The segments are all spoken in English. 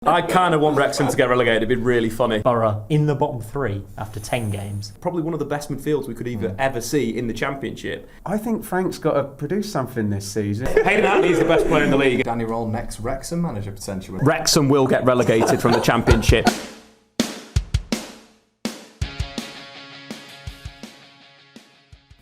I kind of want Wrexham to get relegated. It'd be really funny. Borough in the bottom three after 10 games. Probably one of the best midfields we could ever see in the Championship. I think Frank's got to produce something this season. Hayden Hatley's the best player in the league. Danny Roll, next Wrexham manager potentially. Wrexham will get relegated from the Championship.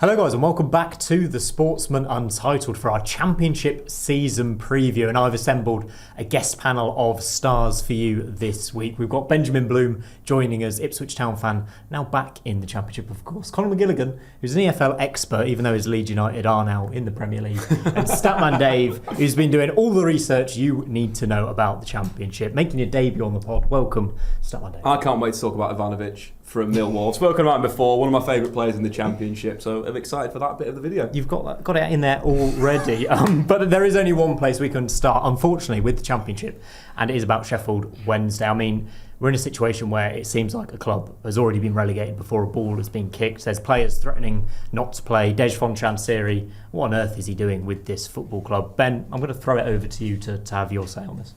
Hello guys and welcome back to the Sportsman Untitled for our Championship season preview, and I've assembled a guest panel of stars for you this week. We've got Benjamin Bloom joining us, Ipswich Town fan, now back in the Championship of course. Conor McGilligan, who's an EFL expert even though his Leeds United are now in the Premier League. And Statman Dave, who's been doing all the research you need to know about the Championship. Making your debut on the pod. Welcome, Statman Dave. I can't wait to talk about Ivanovic from Millwall. Spoken about him before, one of my favourite players in the Championship, so I'm excited for that bit of the video. You've got it in there already, but there is only one place we can start, unfortunately, with the Championship, and it is about Sheffield Wednesday. I mean, we're in a situation where it seems like a club has already been relegated before a ball has been kicked. There's players threatening not to play. Dej Fonchansiri, what on earth is he doing with this football club? Ben, I'm going to throw it over to you to have your say on this.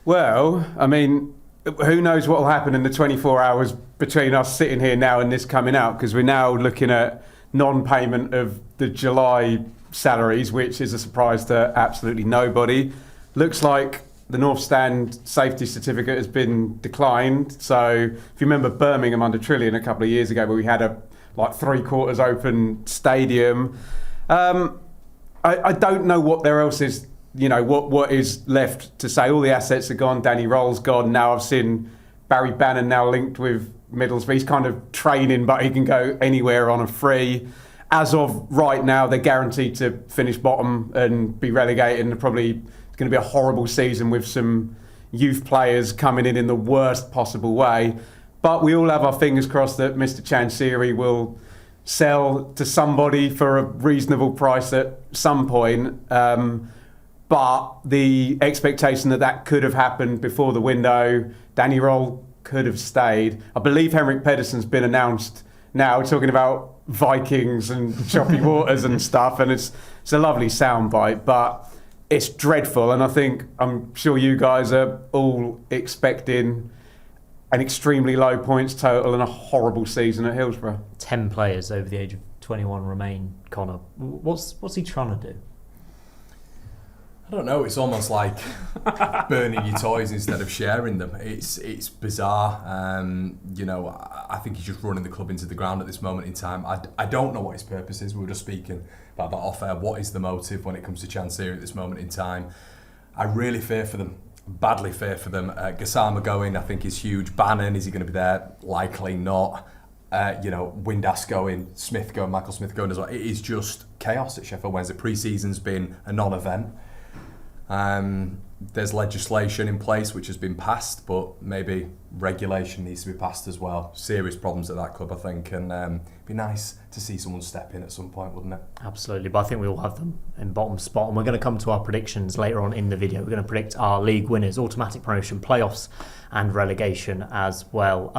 Well, I mean, who knows what will happen in the 24 hours between us sitting here now and this coming out, because we're now looking at non-payment of the July salaries, which is a surprise to absolutely nobody. Looks like the North Stand safety certificate has been declined. So if you remember Birmingham under Trillian a couple of years ago, where we had a three-quarters open stadium, I don't know what there else is. You know, what is left to say? All the assets are gone. Danny Roll's gone. Now I've seen Barry Bannon now linked with Middlesbrough. He's kind of training, but he can go anywhere on a free. As of right now, they're guaranteed to finish bottom and be relegated. And probably it's going to be a horrible season with some youth players coming in the worst possible way. But we all have our fingers crossed that Mr. Chansiri will sell to somebody for a reasonable price at some point. But the expectation that could have happened before the window, Danny Roll could have stayed. I believe Henrik Pedersen's been announced now, talking about Vikings and choppy waters and stuff, and it's a lovely soundbite, but it's dreadful. And I'm sure you guys are all expecting an extremely low points total and a horrible season at Hillsborough. 10 players over the age of 21 remain. Conor, what's he trying to do? I don't know, it's almost like burning your toys instead of sharing them. It's bizarre. I think he's just running the club into the ground at this moment in time. I don't know what his purpose is. We were just speaking about that off air. What is the motive when it comes to Chansiri at this moment in time? I really fear for them. Badly fear for them. Gassama going, I think, is huge. Bannon, is he going to be there? Likely not. Windass going, Smith going, Michael Smith going as well. It is just chaos at Sheffield Wednesday. Pre-season's been a non-event. There's legislation in place which has been passed, but maybe regulation needs to be passed as well. Serious problems at that club, I think, and it'd be nice to see someone step in at some point, wouldn't it? Absolutely, but I think we all have them in bottom spot, and we're going to come to our predictions later on in the video. We're going to predict our league winners, automatic promotion, playoffs and relegation as well.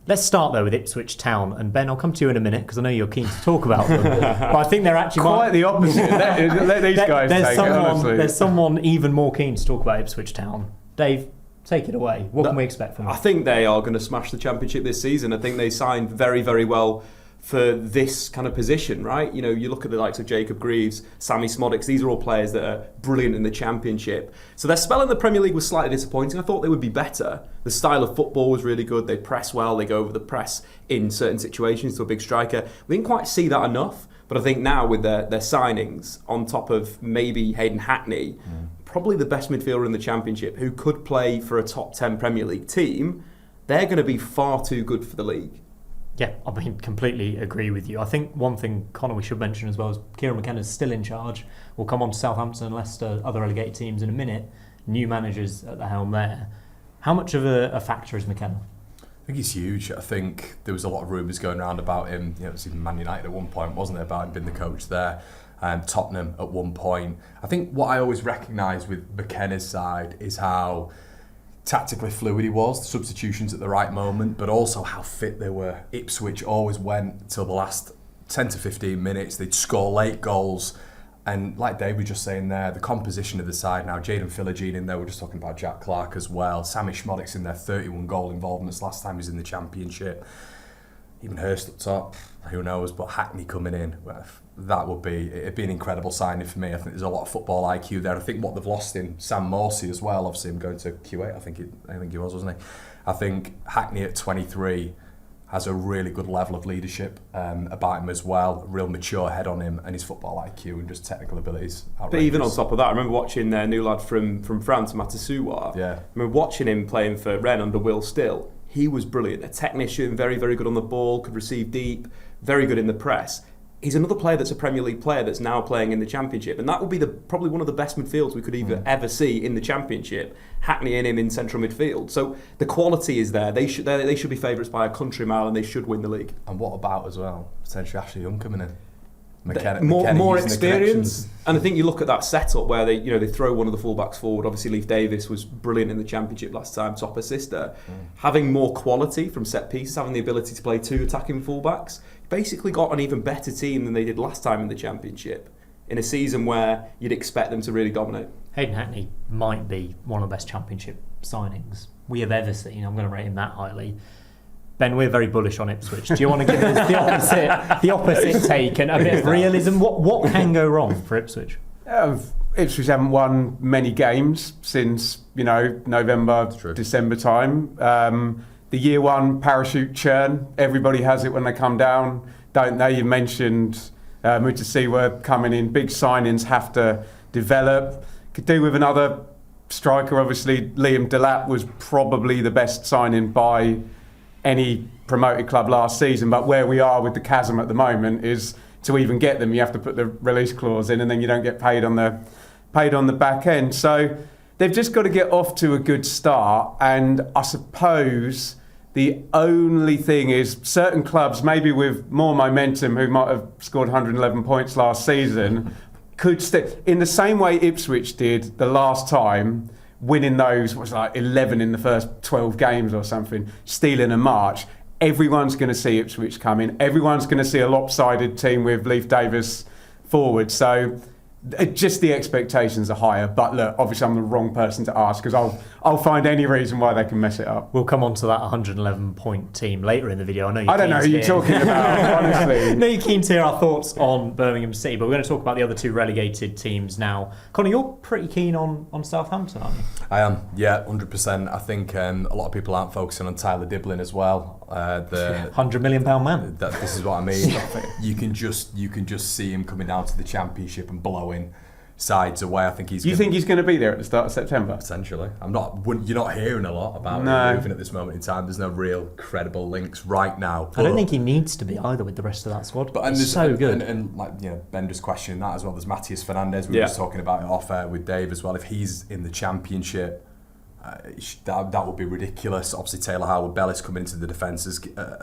Let's start though with Ipswich Town, and Ben, I'll come to you in a minute because I know you're keen to talk about them. But I think they're actually quite the opposite. Let these guys take it, honestly. There's someone even more keen to talk about Ipswich Town. Dave, take it away. What can we expect from them? I think they are going to smash the Championship this season. I think they signed very, very well for this kind of position, right? You know, you look at the likes of Jacob Greaves, Sammy Smodics, these are all players that are brilliant in the Championship. So their spell in the Premier League was slightly disappointing. I thought they would be better. The style of football was really good. They press well, they go over the press in certain situations to a big striker. We didn't quite see that enough, but I think now with their signings, on top of maybe Hayden Hatley, probably the best midfielder in the Championship, who could play for a top 10 Premier League team, they're going to be far too good for the league. Yeah, I mean, completely agree with you. I think one thing, Conor, we should mention as well is Kieran McKenna's still in charge. We'll come on to Southampton and Leicester, other relegated teams in a minute. New managers at the helm there. How much of a factor is McKenna? I think he's huge. I think there was a lot of rumours going around about him. You know, it was even Man United at one point, wasn't there, about him being the coach there. Tottenham at one point. I think what I always recognise with McKenna's side is how tactically fluid he was, the substitutions at the right moment, but also how fit they were. Ipswich always went till the last 10 to 15 minutes. They'd score late goals. And like Dave was just saying there, the composition of the side now, Jayden Philogene in there, we're just talking about Jack Clark as well. Sammy Schmodik's in there, 31 goal involvements last time he was in the Championship. Even Hurst up top, who knows, but Hackney coming in, it'd be an incredible signing for me. I think there's a lot of football IQ there. I think what they've lost in Sam Morsey as well, obviously him going to Q8, I think he was, wasn't he? I think Hackney at 23 has a really good level of leadership about him as well, a real mature head on him, and his football IQ and just technical abilities. Outrageous. But even on top of that, I remember watching their new lad from France, Matasuwa. Yeah. I remember watching him playing for Rennes under Will Still. He was brilliant, a technician, very, very good on the ball, could receive deep, very good in the press. He's another player that's a Premier League player that's now playing in the Championship, and that will be probably one of the best midfields we could ever see in the Championship. Hackney and him in central midfield. So the quality is there. They should be favourites by a country mile, and they should win the league. And what about as well potentially Ashley Young coming in? More experience, and I think you look at that setup where they throw one of the fullbacks forward. Obviously, Leif Davis was brilliant in the Championship last time, top assister. Having more quality from set pieces, having the ability to play two attacking fullbacks, basically got an even better team than they did last time in the Championship. In a season where you'd expect them to really dominate. Hayden Hackney might be one of the best Championship signings we have ever seen. I'm going to rate him that highly. Ben, we're very bullish on Ipswich. Do you want to give us the opposite take and a bit of realism? What can go wrong for Ipswich? Ipswich haven't won many games since November, December time. The year one parachute churn. Everybody has it when they come down, don't they? You mentioned Mutasiwa coming in. Big signings have to develop. Could do with another striker. Obviously, Liam Delap was probably the best signing by any promoted club last season, but where we are with the chasm at the moment is to even get them, you have to put the release clause in, and then you don't get paid on the back end. So they've just got to get off to a good start, and I suppose the only thing is certain clubs, maybe with more momentum, who might have scored 111 points last season, could in the same way Ipswich did the last time, winning those, was like 11 in the first 12 games or something, stealing a march. Everyone's going to see Ipswich coming. Everyone's going to see a lopsided team with Leif Davis forward. So just the expectations are higher. But look, obviously I'm the wrong person to ask because I'll find any reason why they can mess it up. We'll come on to that 111-point team later in the video. I don't know who you're talking about, honestly. I know you're keen to hear our thoughts on Birmingham City, but we're going to talk about the other two relegated teams now. Conor, you're pretty keen on Southampton, aren't you? I am, yeah, 100%. I think a lot of people aren't focusing on Tyler Diblin as well. The £100 million man. This is what I mean. You can just see him coming down to the Championship and blowing sides away. I think he's. You think he's going to be there at the start of September? Potentially. You're not hearing a lot about him moving at this moment in time. There's no real credible links right now. I don't think he needs to be either with the rest of that squad. But he's so good. And like Ben just questioning that as well. There's Matthias Fernandes. We were just talking about it off air with Dave as well. If he's in the Championship, that would be ridiculous. Obviously, Taylor Howard-Bellis coming into the defences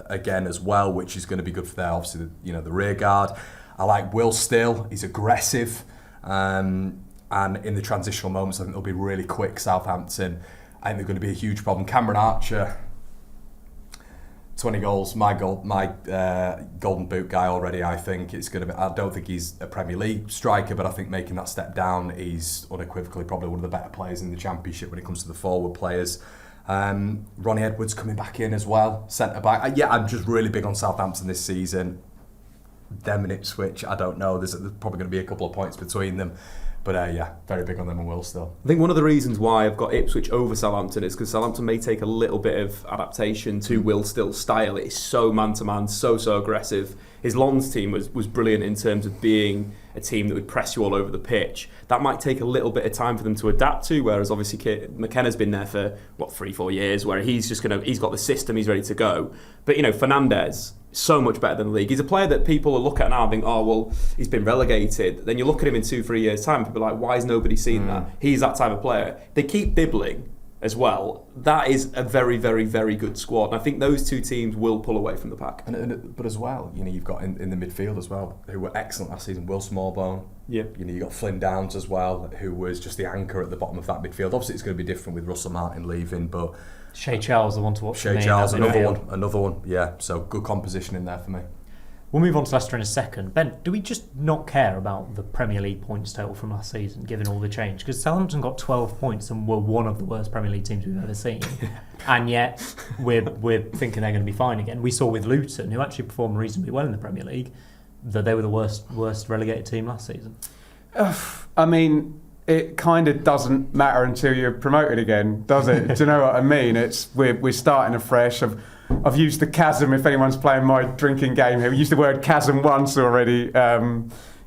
again as well, which is going to be good for their obviously the rear guard. I like Will Still. He's aggressive. And in the transitional moments, I think they'll be really quick. Southampton, I think they're going to be a huge problem. Cameron Archer, 20 goals, my golden boot guy already. I think it's going to be. I don't think he's a Premier League striker, but I think making that step down, he's unequivocally probably one of the better players in the Championship when it comes to the forward players. Ronnie Edwards coming back in as well, centre back. I'm just really big on Southampton this season. Them and Ipswich, I don't know. There's probably going to be a couple of points between them. But very big on them and Will Still. I think one of the reasons why I've got Ipswich over Southampton is because Southampton may take a little bit of adaptation to Will Still's style. It's so man-to-man, so aggressive. His Lons team was brilliant in terms of being a team that would press you all over the pitch. That might take a little bit of time for them to adapt to, whereas obviously McKenna's been there for, 3-4 years, where he's got the system, he's ready to go. But, Fernandes, so much better than the league. He's a player that people will look at now and think, oh, well, he's been relegated. Then you look at him in 2-3 years' time, people are like, why has nobody seen that? He's that type of player. They keep Dibbling as well. That is a very, very, very good squad. And I think those two teams will pull away from the pack. But as well, you've got in the midfield as well, who were excellent last season, Will Smallbone. Yeah. You've got Flynn Downs as well, who was just the anchor at the bottom of that midfield. Obviously, it's going to be different with Russell Martin leaving, but Shea Charles, the one to watch. Shea Charles, another one, yeah. So good composition in there for me. We'll move on to Leicester in a second. Ben, do we just not care about the Premier League points total from last season, given all the change? Because Southampton got 12 points and were one of the worst Premier League teams we've ever seen. And yet, we're thinking they're going to be fine again. We saw with Luton, who actually performed reasonably well in the Premier League, that they were the worst relegated team last season. I mean, it kind of doesn't matter until you're promoted again, does it? Do you know what I mean? We're starting afresh. I've used the chasm, if anyone's playing my drinking game here. We used the word chasm once already,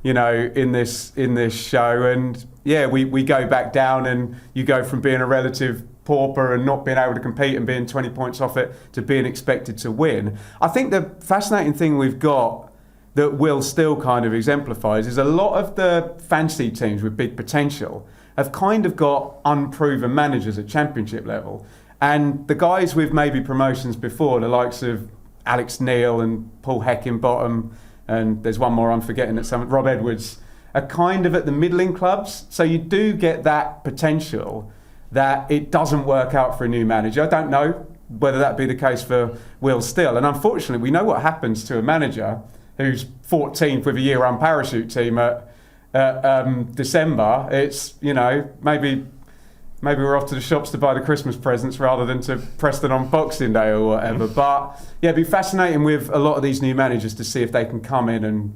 in this show. And yeah, we go back down, and you go from being a relative pauper and not being able to compete and being 20 points off it to being expected to win. I think the fascinating thing we've got that Will still kind of exemplifies is a lot of the fancy teams with big potential have kind of got unproven managers at Championship level. And the guys with maybe promotions before, the likes of Alex Neil and Paul Heckingbottom, and there's one more I'm forgetting, Rob Edwards, are kind of at the middling clubs. So you do get that potential that it doesn't work out for a new manager. I don't know whether that be the case for Will still. And unfortunately, we know what happens to a manager who's 14th with a year-round parachute team at December. It's, maybe we're off to the shops to buy the Christmas presents rather than to Preston on Boxing Day or whatever. But yeah, it'd be fascinating with a lot of these new managers to see if they can come in and,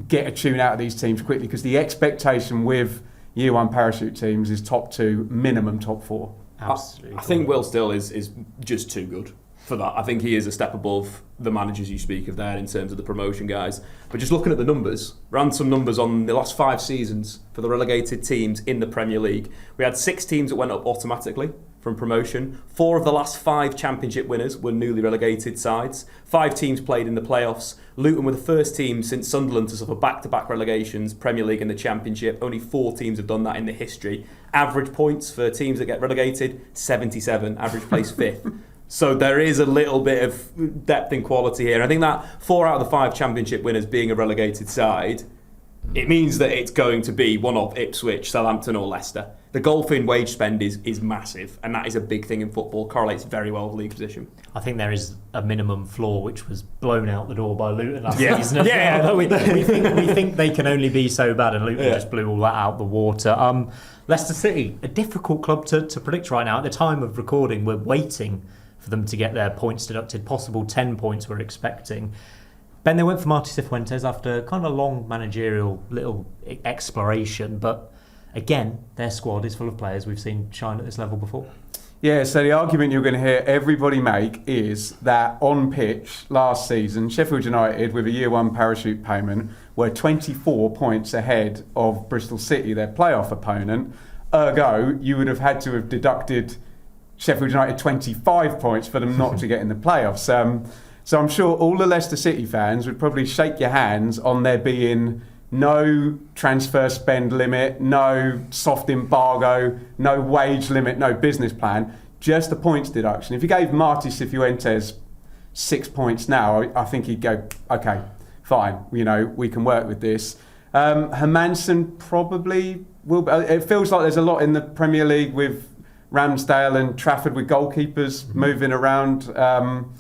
get a tune out of these teams quickly, because the expectation with year one parachute teams is top 2, minimum top 4. Absolutely. I think Will Still is just too good for that. I think he is a step above the managers you speak of there in terms of the promotion guys. But just looking at the numbers, ran some numbers on the last 5 seasons for the relegated teams in the Premier League. We had 6 teams that went up automatically from promotion. 4 of the last 5 Championship winners were newly relegated sides. 5 teams played in the playoffs. Luton were the first team since Sunderland to suffer back-to-back relegations, Premier League and the Championship. Only 4 teams have done that in the history. Average points for teams that get relegated, 77. Average place 5th. So there is a little bit of depth in quality here. And I think that 4 out of the 5 Championship winners being a relegated side, it means that it's going to be one of Ipswich, Southampton or Leicester. The golfing wage spend is massive, and that is a big thing in football. Correlates very well with league position. I think there is a minimum floor which was blown out the door by Luton last Yeah. season. As Yeah. well. we think they can only be so bad, and Luton just blew all that out the water. Leicester City, a difficult club to predict right now. At the time of recording, we're waiting for them to get their points deducted. Possible 10 points we're expecting. Ben, they went for Marty Cifuentes after kind of a long managerial little exploration, but again, their squad is full of players we've seen shine at this level before. Yeah, so the argument you're going to hear everybody make is that on pitch last season, Sheffield United, with a year one parachute payment, were 24 points ahead of Bristol City, their playoff opponent. Ergo, you would have had to have deducted Sheffield United 25 points for them not to get in the playoffs. So I'm sure all the Leicester City fans would probably shake your hands on there being no transfer spend limit, no soft embargo, no wage limit, no business plan, just a points deduction. If you gave Marty Cifuentes 6 points now, I think he'd go, okay, fine, we can work with this. Hermansen probably will. It feels like there's a lot in the Premier League with Ramsdale and Trafford with goalkeepers moving around.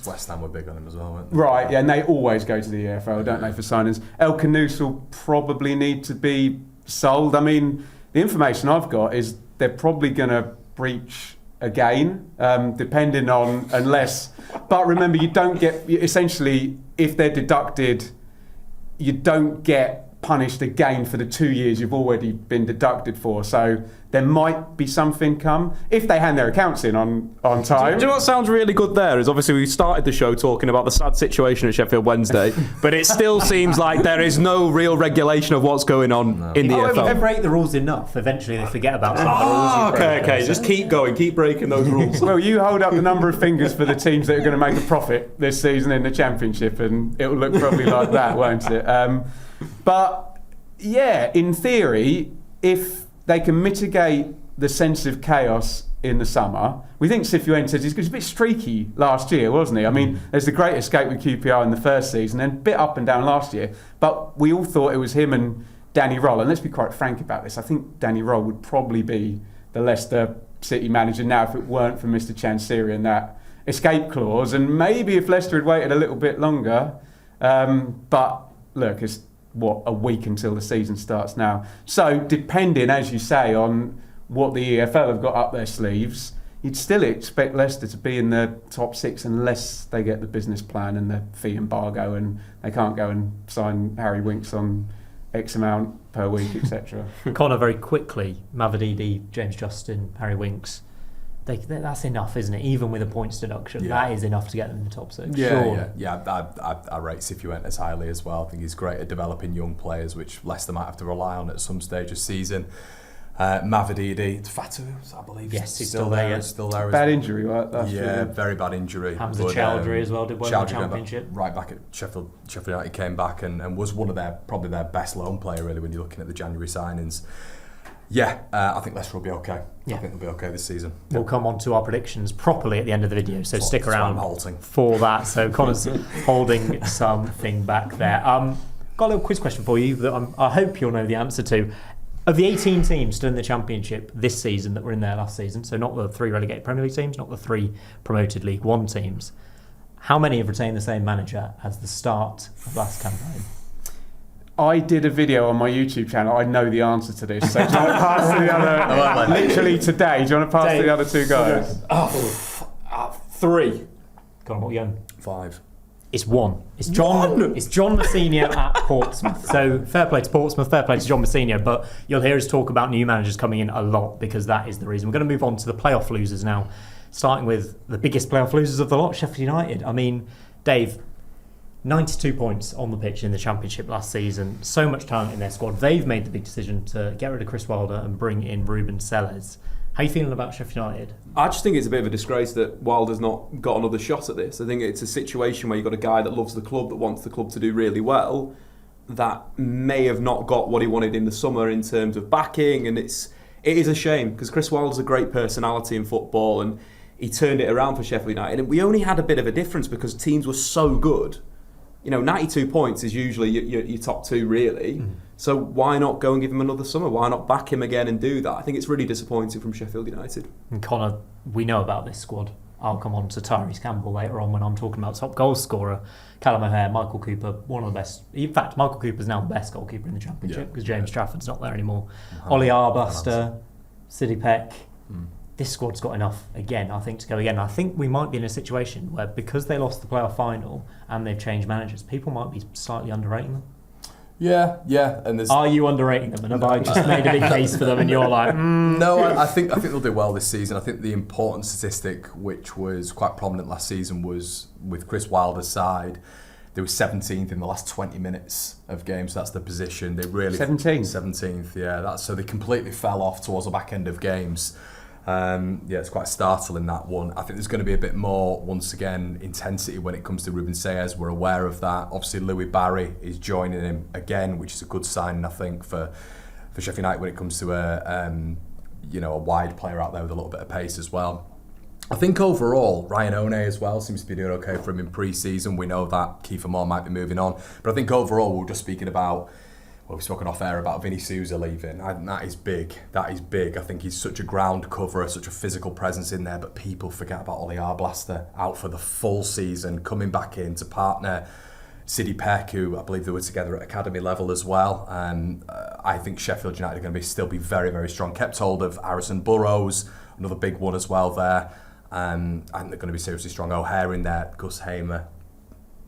West Ham were big on him as well, weren't they? Right, yeah, and they always go to the EFL, don't they, for signings. El Canouse will probably need to be sold. I mean, the information I've got is they're probably going to breach again, depending on, unless... But remember, you don't get... Essentially, if they're deducted, you don't get punished again for the 2 years you've already been deducted for. So there might be something come if they hand their accounts in on time. Do you know what sounds really good there is obviously we started the show talking about the sad situation at Sheffield Wednesday, but it still seems like there is no real regulation of what's going on in the If EFL. they break the rules enough, eventually they forget about some of the rules. Okay, just keep going, keep breaking those rules. Well, you hold up the number of fingers for the teams that are going to make a profit this season in the Championship, and it'll look probably like that, won't it? But yeah, in theory, if they can mitigate the sense of chaos in the summer, we think Cifuentes is a bit streaky last year, wasn't he? I mean, there's the great escape with QPR in the first season, and a bit up and down last year. But we all thought it was him and Danny Roll. And let's be quite frank about this. I think Danny Roll would probably be the Leicester City manager now if it weren't for Mr. Chansiri and that escape clause. And maybe if Leicester had waited a little bit longer, But look, it's a week until the season starts now. So depending, as you say, on what the EFL have got up their sleeves, you'd still expect Leicester to be in the top 6 unless they get the business plan and the fee embargo and they can't go and sign Harry Winks on X amount per week, etc. Conor, very quickly, Mavididi, James Justin, Harry Winks, that's enough, isn't it? Even with a points deduction, that is enough to get them in the top 6. I rate Cifuentes highly as well. I think he's great at developing young players, which Leicester might have to rely on at some stage of season. Mavididi, Fatu, I believe. Yes, he's still there. Still there. Bad injury, right? Very bad injury. Hamza Chowdhury as well did well in the Championship. Right back at Sheffield United, came back and was one of probably their best loan player really when you're looking at the January signings. I think Leicester will be okay. I think they'll be okay this season. We'll come on to our predictions properly at the end of the video, so stick around halting for that. So Conor's holding something back there. Got a little quiz question for you that I hope you'll know the answer to. Of the 18 teams still in the Championship this season that were in there last season, so not the 3 relegated Premier League teams, not the 3 promoted League One teams, how many have retained the same manager as the start of last campaign? I did a video on my YouTube channel. I know the answer to this. So do you want to pass to the other... literally today, do you want to pass to the other 2 guys? 3. Go on, what are you going? 5. It's 1. It's John Mousinho at Portsmouth. So fair play to Portsmouth, fair play to John Mousinho, but you'll hear us talk about new managers coming in a lot because that is the reason. We're going to move on to the playoff losers now, starting with the biggest playoff losers of the lot, Sheffield United. I mean, Dave, 92 points on the pitch in the Championship last season. So much talent in their squad. They've made the big decision to get rid of Chris Wilder and bring in Ruben Sellers. How are you feeling about Sheffield United? I just think it's a bit of a disgrace that Wilder's not got another shot at this. I think it's a situation where you've got a guy that loves the club, that wants the club to do really well, that may have not got what he wanted in the summer in terms of backing, and it is a shame because Chris Wilder's a great personality in football and he turned it around for Sheffield United, and we only had a bit of a difference because teams were so good. 92 points is usually your top 2 really. So why not go and give him another summer? Why not back him again and do that? I think it's really disappointing from Sheffield United. And Conor, we know about this squad. I'll come on to Tyrese Campbell later on when I'm talking about top goal scorer. Callum O'Hare, Michael Cooper, one of the best. In fact, Michael Cooper's now the best goalkeeper in the Championship because James Trafford's not there anymore. Ollie Arbuster, Sidney Peck. This squad's got enough again, I think, to go again. I think we might be in a situation where because they lost the playoff final and they've changed managers, people might be slightly underrating them. Yeah. And are you underrating them? And have I just made a big case for them and you're like, No, I think they'll do well this season. I think the important statistic, which was quite prominent last season, was with Chris Wilder's side. They were 17th in the last 20 minutes of games. So that's the position. They really 17th, yeah. So they completely fell off towards the back end of games. It's quite startling, that one. I think there's going to be a bit more, once again, intensity when it comes to Ruben Sellers. We're aware of that. Obviously, Louis Barry is joining him again, which is a good sign, I think, for Sheffield United when it comes to a wide player out there with a little bit of pace as well. I think overall, Ryan One as well seems to be doing okay for him in pre-season. We know that Kiefer Moore might be moving on. But I think overall, we're just speaking about... Well, we've spoken off air about Vinny Souza leaving. That is big. I think he's such a ground coverer, such a physical presence in there. But people forget about Ollie Arblaster out for the full season, coming back in to partner Sidney Peck, who I believe they were together at academy level as well. I think Sheffield United are going to still be very, very strong. Kept hold of Harrison Burrows, another big one as well there. I think they're going to be seriously strong. O'Hare in there, Gus Hamer.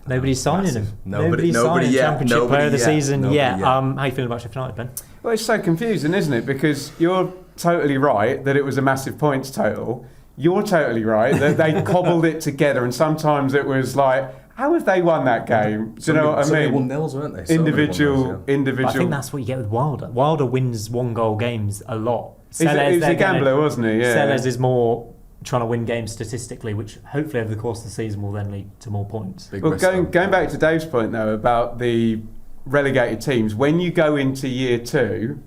Nobody's signing him. Nobody signing yet. Championship player of the season yet. Yet. How are you feeling about Sheffield United, Ben? Well, it's so confusing, isn't it? Because you're totally right that it was a massive points total. You're totally right that they cobbled it together, and sometimes it was like, how have they won that game? Do you know what I mean? 1-0s, weren't they? Individual. But I think that's what you get with Wilder. Wilder wins 1-goal games a lot. He was a gambler, wasn't he? Yeah. Sellers is more trying to win games statistically, which hopefully over the course of the season will then lead to more points. Well, going back to Dave's point though about the relegated teams, when you go into year 2,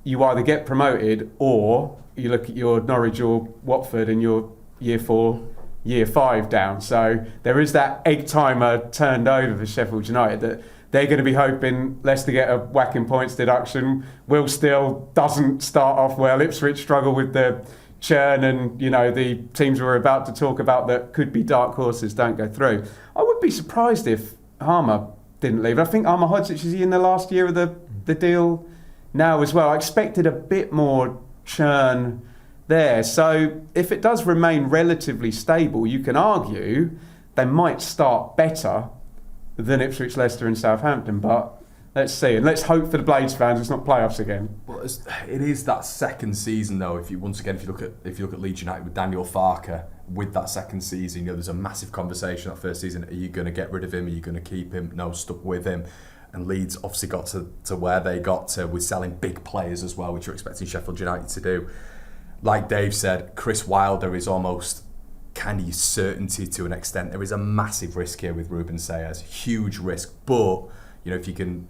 you either get promoted or you look at your Norwich or Watford and you're year 4, year 5 down. So there is that egg timer turned over for Sheffield United that they're going to be hoping Leicester get a whacking points deduction. Will still doesn't start off well. Ipswich struggle with the churn, and the teams we're about to talk about that could be dark horses don't go through. I would be surprised if Harmer didn't leave. I think Armour Hodzic, is he in the last year of the deal now as well? I expected a bit more churn there. So if it does remain relatively stable, you can argue they might start better than Ipswich, Leicester and Southampton, but let's see. And let's hope for the Blades fans it's not playoffs again. Well, it is that second season though. If you look at Leeds United with Daniel Farke, with that second season, there's a massive conversation that first season. Are you going to get rid of him? Are you going to keep him? No, stuck with him. And Leeds obviously got to where they got to with selling big players as well, which you're expecting Sheffield United to do. Like Dave said, Chris Wilder is almost kind of certainty to an extent. There is a massive risk here with Ruben Sayers, huge risk. But if you can,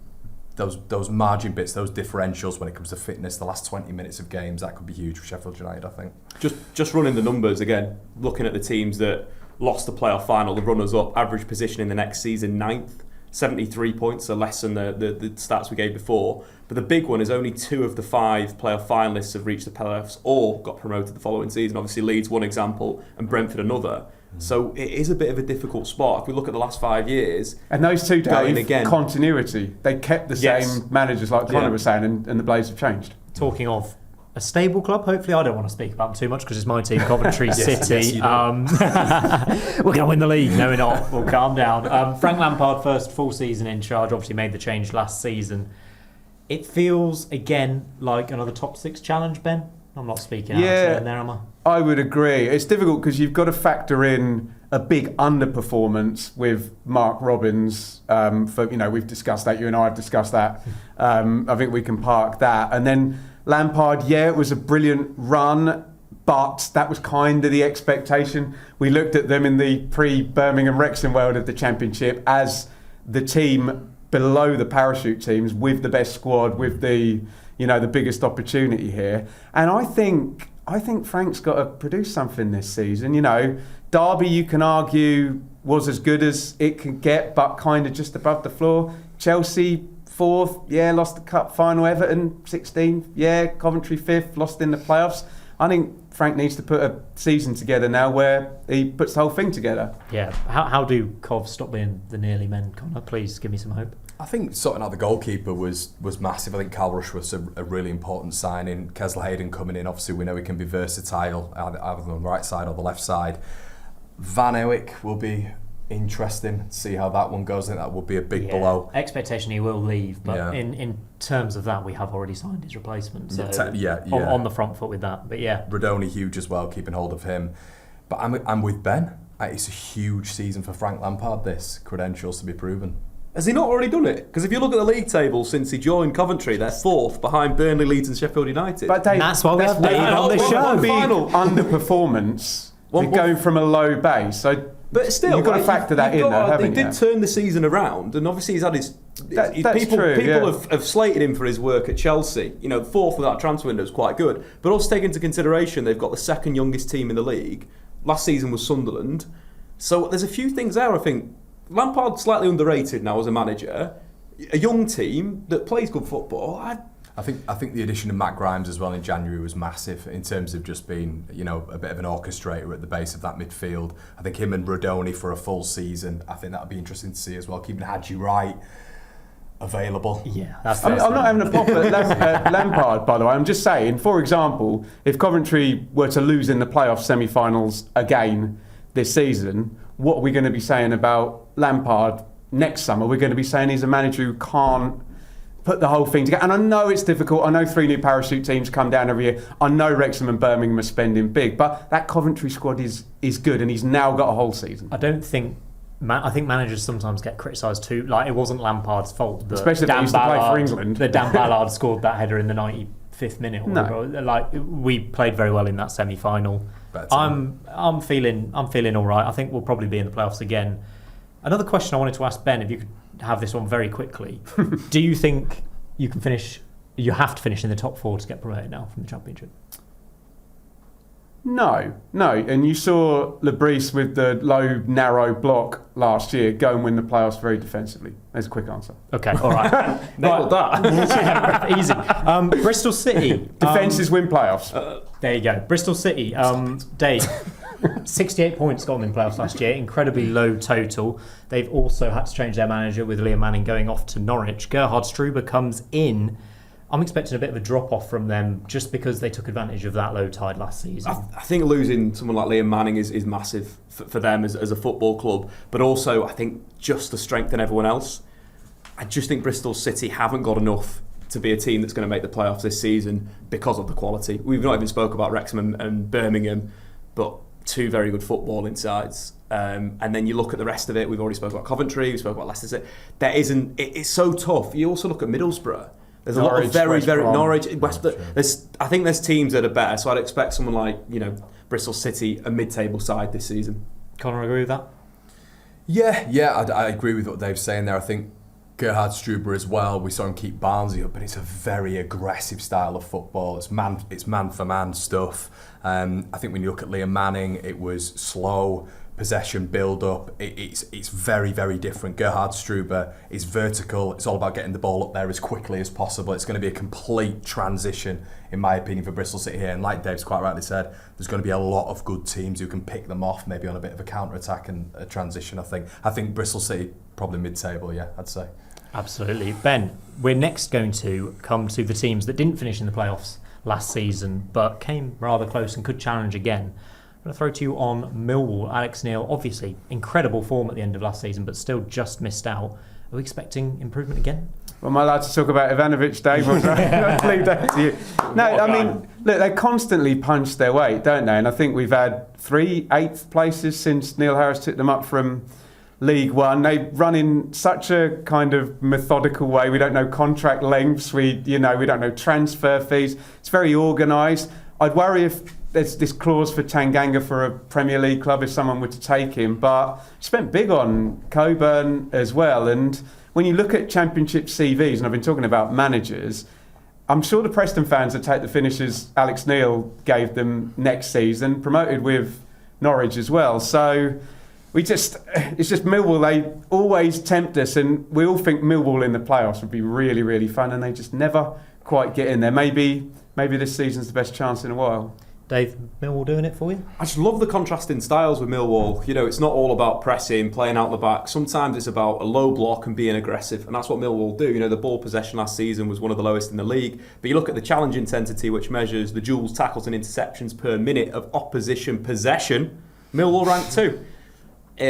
those margin bits, those differentials when it comes to fitness, the last 20 minutes of games, that could be huge for Sheffield United, I think. Just running the numbers again, looking at the teams that lost the playoff final, the runners-up, average position in the next season, 9th, 73 points, so less than the stats we gave before. But the big one is only 2 of the 5 playoff finalists have reached the playoffs or got promoted the following season. Obviously Leeds one example and Brentford another. So it is a bit of a difficult spot. If we look at the last 5 years... And those two, Dave, again, continuity. They kept the same managers like Conor was saying, and the Blades have changed. Talking of a stable club, hopefully. I don't want to speak about them too much because it's my team, Coventry City. We're going to win the league. No, we're not. We'll calm down. Frank Lampard, first full season in charge, obviously made the change last season. It feels, again, like another top 6 challenge, Ben. I'm not speaking out there, am I? I would agree. It's difficult because you've got to factor in a big underperformance with Mark Robins. We've discussed that. You and I have discussed that. I think we can park that. And then Lampard, it was a brilliant run, but that was kind of the expectation. We looked at them in the pre-Birmingham Wrexham world of the Championship as the team below the parachute teams with the best squad, with the biggest opportunity here. And I think Frank's got to produce something this season. Derby, you can argue, was as good as it could get, but kind of just above the floor. Chelsea, 4th, lost the cup final. Everton, 16th, Coventry 5th, lost in the playoffs. I think Frank needs to put a season together now where he puts the whole thing together. Yeah. How do Cov stop being the nearly men, Conor? Please give me some hope. I think sorting out the goalkeeper was massive. I think Cal Rush was a really important signing. Kesler Hayden coming in, obviously we know he can be versatile, either on the right side or the left side. Van Eyck will be interesting to see how that one goes. I think that will be a big blow. Expectation he will leave, but in terms of that, we have already signed his replacement. So on the front foot with that. But Rodoni huge as well, keeping hold of him. But I'm with Ben. It's a huge season for Frank Lampard. This credentials to be proven. Has he not already done it? Because if you look at the league table since he joined Coventry, they're 4th behind Burnley, Leeds and Sheffield United. But Dave, that's why we have Dave on the show. Big underperformance going from a low base. So but still, you've got to factor that in there, haven't you? He did turn the season around, and obviously he's had his... People have slated him for his work at Chelsea. 4th without transfer window is quite good. But also take into consideration they've got the second youngest team in the league. Last season was Sunderland. So there's a few things there, I think. Lampard's slightly underrated now as a manager. A young team that plays good football. I think the addition of Matt Grimes as well in January was massive in terms of just being, a bit of an orchestrator at the base of that midfield. I think him and Rodoni for a full season, I think that would be interesting to see as well. Keeping Hadji Wright available. Yeah, I'm not having a pop at Lampard, by the way. I'm just saying, for example, if Coventry were to lose in the playoff semi-finals again this season, what are we going to be saying about Lampard next summer? We're going to be saying he's a manager who can't put the whole thing together. And I know it's difficult. I know 3 new parachute teams come down every year. I know Wrexham and Birmingham are spending big, but that Coventry squad is good, and he's now got a whole season. I think managers sometimes get criticised too. Like, it wasn't Lampard's fault that especially if they used to play for England. That Dan Ballard scored that header in the 95th minute. Like, we played very well in that semi-final. I'm feeling all right. I think we'll probably be in the playoffs again. Another question I wanted to ask Ben, if you could have this one very quickly. Do you think you have to finish in the top 4 to get promoted now from the Championship? No. And you saw Lebris with the low, narrow block last year go and win the playoffs very defensively. There's a quick answer. Okay, all right. Nailed that. Easy. Bristol City. Defences win playoffs. There you go. Bristol City. Dave, 68 points got them in playoffs last year, incredibly low total. They've also had to change their manager with Liam Manning going off to Norwich. Gerhard Struber comes in. I'm expecting a bit of a drop-off from them just because they took advantage of that low tide last season. I think losing someone like Liam Manning is massive for them as a football club, but also I think just to strengthen everyone else. I just think Bristol City haven't got enough to be a team that's going to make the playoffs this season because of the quality. We've not even spoke about Wrexham and Birmingham, but two very good footballing sides. And then you look at the rest of it. We've already spoken about Coventry, we spoke about Leicester City. It's so tough. You also look at Middlesbrough. There's Norwich, a lot of very Brom. Norwich, West. I think there's teams that are better. So I'd expect someone like Bristol City, a mid-table side this season. Conor, agree with that? Yeah, I agree with what Dave's saying there. I think Gerhard Struber as well. We saw him keep Barnsley up, but it's a very aggressive style of football. It's man for man stuff. I think when you look at Liam Manning, it was slow possession build up. It's very, very different. Gerhard Struber is vertical. It's all about getting the ball up there as quickly as possible. It's going to be a complete transition, in my opinion, for Bristol City here. And like Dave's quite rightly said, there's going to be a lot of good teams who can pick them off, maybe on a bit of a counter attack and a transition. I think Bristol City probably mid-table. Yeah, I'd say. Absolutely. Ben, we're next going to come to the teams that didn't finish in the playoffs last season but came rather close and could challenge again. I'm going to throw to you on Millwall. Alex Neil, obviously incredible form at the end of last season but still just missed out. Are we expecting improvement again? Well, am I allowed to talk about Ivanovic, Dave? Let's leave that to you. No, I mean, look, they constantly punch their weight, don't they? And I think we've had 3 8th places since Neil Harris took them up from League One. They run in such a kind of methodical way. We don't know contract lengths. We don't know transfer fees. It's very organised. I'd worry if there's this clause for Tanganga for a Premier League club if someone were to take him. But spent big on Coburn as well. And when you look at Championship CVs, and I've been talking about managers, I'm sure the Preston fans would take the finishes Alex Neil gave them next season, promoted with Norwich as well. So it's just Millwall, they always tempt us, and we all think Millwall in the playoffs would be really, really fun, and they just never quite get in there. Maybe this season's the best chance in a while. Dave, Millwall doing it for you? I just love the contrasting styles with Millwall. It's not all about pressing, playing out the back. Sometimes it's about a low block and being aggressive, and that's what Millwall do. The ball possession last season was one of the lowest in the league. But you look at the challenge intensity, which measures the duels, tackles and interceptions per minute of opposition possession. Millwall ranked 2.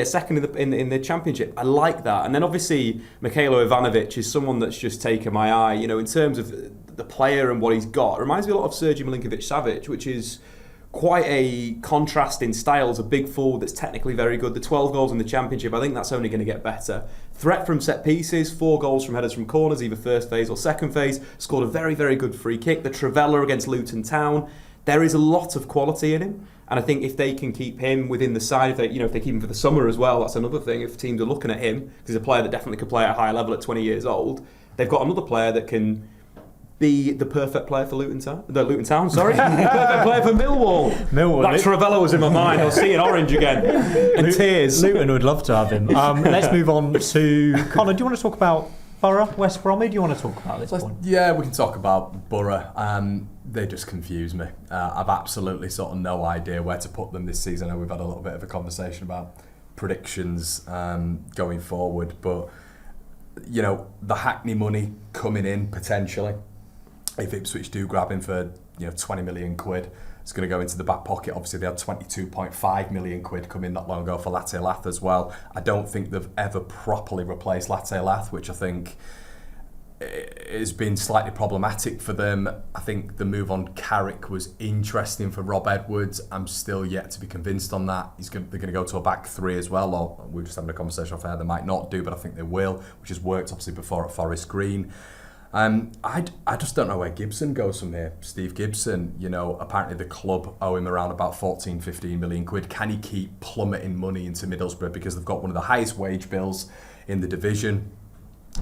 Second in the Championship. I like that. And then obviously Mikhailo Ivanovic is someone that's just taken my eye. In terms of the player and what he's got, it reminds me a lot of Sergej Milinkovic-Savic, which is quite a contrast in styles. A big forward that's technically very good. The 12 goals in the Championship, I think that's only going to get better. Threat from set pieces, 4 goals from headers from corners, either first phase or second phase. Scored a very, very good free kick. The Trivela against Luton Town. There is a lot of quality in him. And I think if they can keep him within the side, if they keep him for the summer as well, that's another thing. If teams are looking at him, because he's a player that definitely could play at a high level at 20 years old, they've got another player that can be the perfect player for Luton Town. The perfect player for Millwall. That Trivela was in my mind. I was seeing orange again. And tears. Luton would love to have him. Let's move on to Conor. Do you want to talk about Borough, West Bromwich? Do you want to talk about this point? Yeah, we can talk about Borough. They just confuse me. I've absolutely sort of no idea where to put them this season. I know we've had a little bit of a conversation about predictions going forward, but the Hackney money coming in potentially, if Ipswich do grab him for 20 million quid, it's going to go into the back pocket. Obviously they had 22.5 million quid come in not long ago for Latte Lath as well. I don't think they've ever properly replaced Latte Lath, which I think has been slightly problematic for them. I think the move on Carrick was interesting for Rob Edwards. I'm still yet to be convinced on that. They're going to go to a back 3 as well, or we're just having a conversation off air, they might not do, but I think they will, which has worked obviously before at Forest Green. I just don't know where Gibson goes from here. Steve Gibson, apparently the club owe him around about 14-15 million quid. Can he keep plummeting money into Middlesbrough because they've got one of the highest wage bills in the division?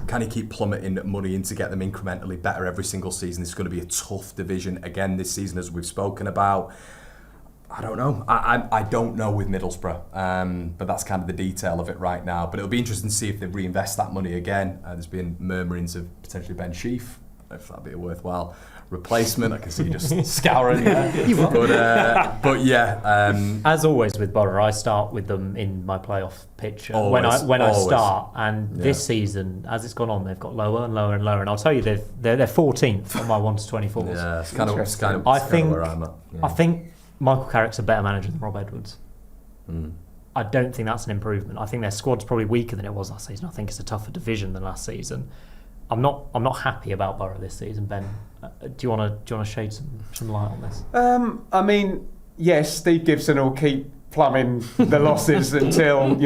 Can he keep plummeting money in to get them incrementally better every single season? It's going to be a tough division again this season, as we've spoken about. I don't know. I don't know with Middlesbrough, but that's kind of the detail of it right now. But it'll be interesting to see if they reinvest that money again. There's been murmurings of potentially Ben Sheaf, if that'd be a worthwhile replacement. I can see you just scouring there. But yeah. As always with Borough, I start with them in my playoff picture Always, when I always. start. And this season, as it's gone on, they've got lower and lower and lower. And I'll tell you, they're 14th on my 1 to 24s. Yeah, it's kind of I think where I'm at. Yeah. I think Michael Carrick's a better manager than Rob Edwards. I don't think that's an improvement. I think their squad's probably weaker than it was last season. I think it's a tougher division than last season. I'm not happy about Borough this season, Ben. Do you want to shade some light on this? I mean, yes, Steve Gibson will keep plumbing the losses until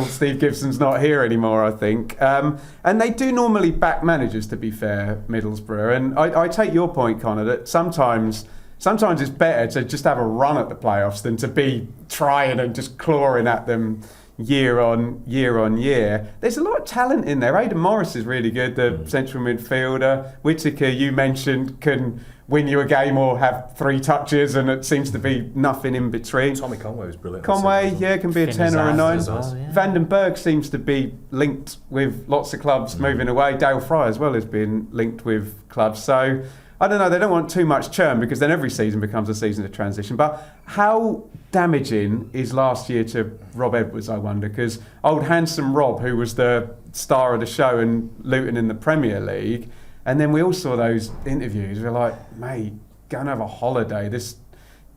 Steve Gibson's not here anymore, I think. And they do normally back managers, to be fair, Middlesbrough. And I take your point, Conor, that sometimes it's better to just have a run at the playoffs than to be trying and just clawing at them year on year. There's a lot of talent in there. Aidan Morris is really good, the central midfielder. Whittaker, you mentioned, can win you a game or have 3 touches, and it seems to be nothing in between. Tommy Conway was brilliant. Conway, can be a 10 or a 9. Yeah. Vandenberg seems to be linked with lots of clubs moving away. Dale Fry as well has been linked with clubs. So I don't know, they don't want too much churn because then every season becomes a season of transition. But how damaging is last year to Rob Edwards, I wonder? Because old handsome Rob, who was the star of the show and Luton in the Premier League, and then we all saw those interviews, we're like, mate, go and have a holiday. This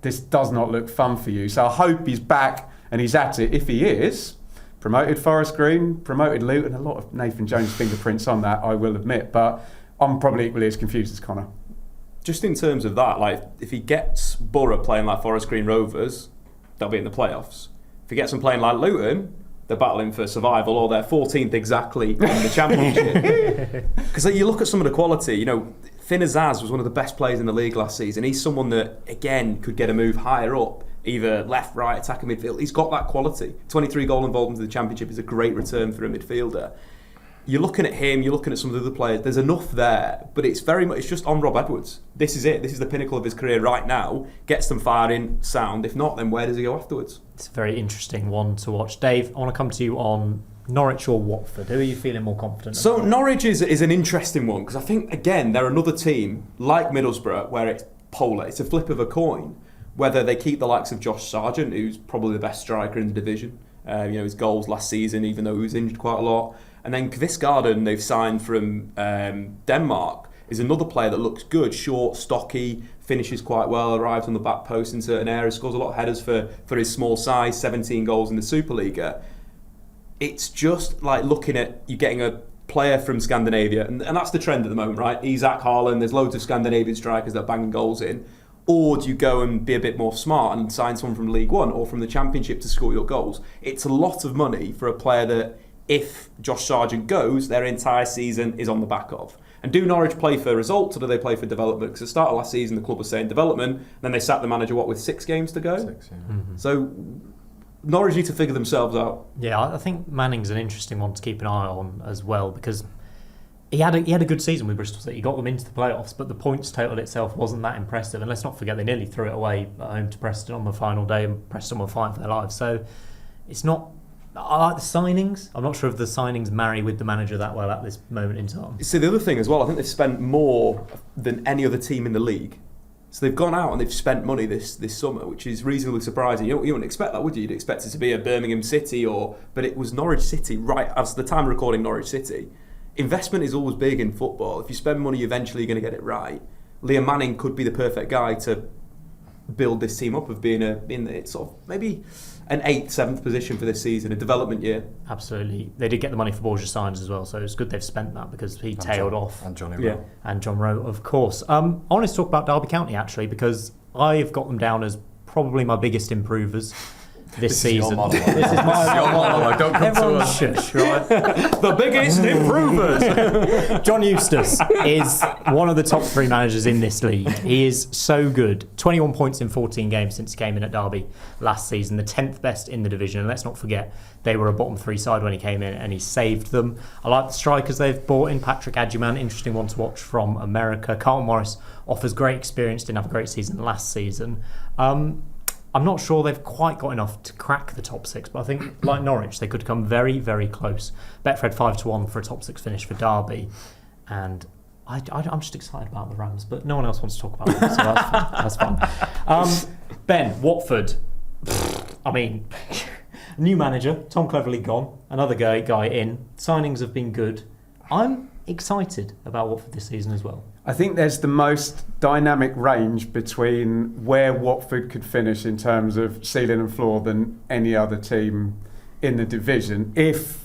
does not look fun for you. So I hope he's back and he's at it. If he is, promoted Forest Green, promoted Luton, a lot of Nathan Jones fingerprints on that, I will admit. But I'm probably equally as confused as Conor. Just in terms of that, like if he gets Borough playing like Forest Green Rovers, they'll be in the playoffs. If he gets them playing like Luton, they're battling for survival, or they're 14th exactly in the Championship. Because you look at some of the quality, Finn Azaz was one of the best players in the league last season. He's someone that, again, could get a move higher up, either left, right, attacking midfield. He's got that quality. 23 goal involvement in the Championship is a great return for a midfielder. You're looking at him, you're looking at some of the other players, there's enough there, but it's very much, it's just on Rob Edwards. This is it, this is the pinnacle of his career right now. Gets them firing, sound. If not, then where does he go afterwards? It's a very interesting one to watch. Dave, I want to come to you on Norwich or Watford. Who are you feeling more confident So about? Norwich is an interesting one, because I think, again, they're another team, like Middlesbrough, where it's polar. It's a flip of a coin, whether they keep the likes of Josh Sargent, who's probably the best striker in the division. His goals last season, even though he was injured quite a lot. And then Kvistgaarden, they've signed from Denmark, is another player that looks good, short, stocky, finishes quite well, arrives on the back post in certain areas, scores a lot of headers for his small size, 17 goals in the Superliga. It's just like looking at you getting a player from Scandinavia, and that's the trend at the moment, right? Isaac Haaland, there's loads of Scandinavian strikers that are banging goals in. Or do you go and be a bit more smart and sign someone from League One or from the Championship to score your goals? It's a lot of money for a player that, if Josh Sargent goes, their entire season is on the back of. And do Norwich play for results, or do they play for development? Because at the start of last season, the club was saying development, then they sacked the manager, with 6 games to go? 6, yeah. Mm-hmm. So Norwich need to figure themselves out. Yeah, I think Manning's an interesting one to keep an eye on as well, because he had a good season with Bristol City. He got them into the playoffs, but the points total itself wasn't that impressive. And let's not forget, they nearly threw it away at home to Preston on the final day, and Preston were fighting for their lives. So it's not... I like the signings. I'm not sure if the signings marry with the manager that well at this moment in time. See, the other thing as well, I think they've spent more than any other team in the league. So they've gone out and they've spent money this summer, which is reasonably surprising. You wouldn't expect that, would you? You'd expect it to be a Birmingham City, but it was Norwich City, right, as the time of recording Norwich City. Investment is always big in football. If you spend money, eventually you're going to get it right. Liam Manning could be the perfect guy to build this team up of being in sort of maybe an 8th, 7th position for this season, a development year. Absolutely. They did get the money for Borja Signs as well, so it's good they've spent that because he tailed off. And Johnny Rowe. Yeah. And John Rowe, of course. I want to talk about Derby County, actually, because I've got them down as probably my biggest improvers this season. This is your monologue. Don't come Everyone to us. shush, right? The biggest improvers! John Eustace is one of the top 3 managers in this league. He is so good. 21 points in 14 games since he came in at Derby last season, the 10th best in the division. And let's not forget, they were a bottom 3 side when he came in, and he saved them. I like the strikers they've brought in. Patrick Adjuman, interesting one to watch from America. Carlton Morris offers great experience, didn't have a great season last season. I'm not sure they've quite got enough to crack the top 6, but I think, like Norwich, they could come very, very close. Betfred 5-1 for a top 6 finish for Derby. And I'm just excited about the Rams, but no one else wants to talk about them, so that's fun. Ben, Watford. I mean, new manager, Tom Cleverley gone, another guy in. Signings have been good. I'm excited about Watford this season as well. I think there's the most dynamic range between where Watford could finish in terms of ceiling and floor than any other team in the division. If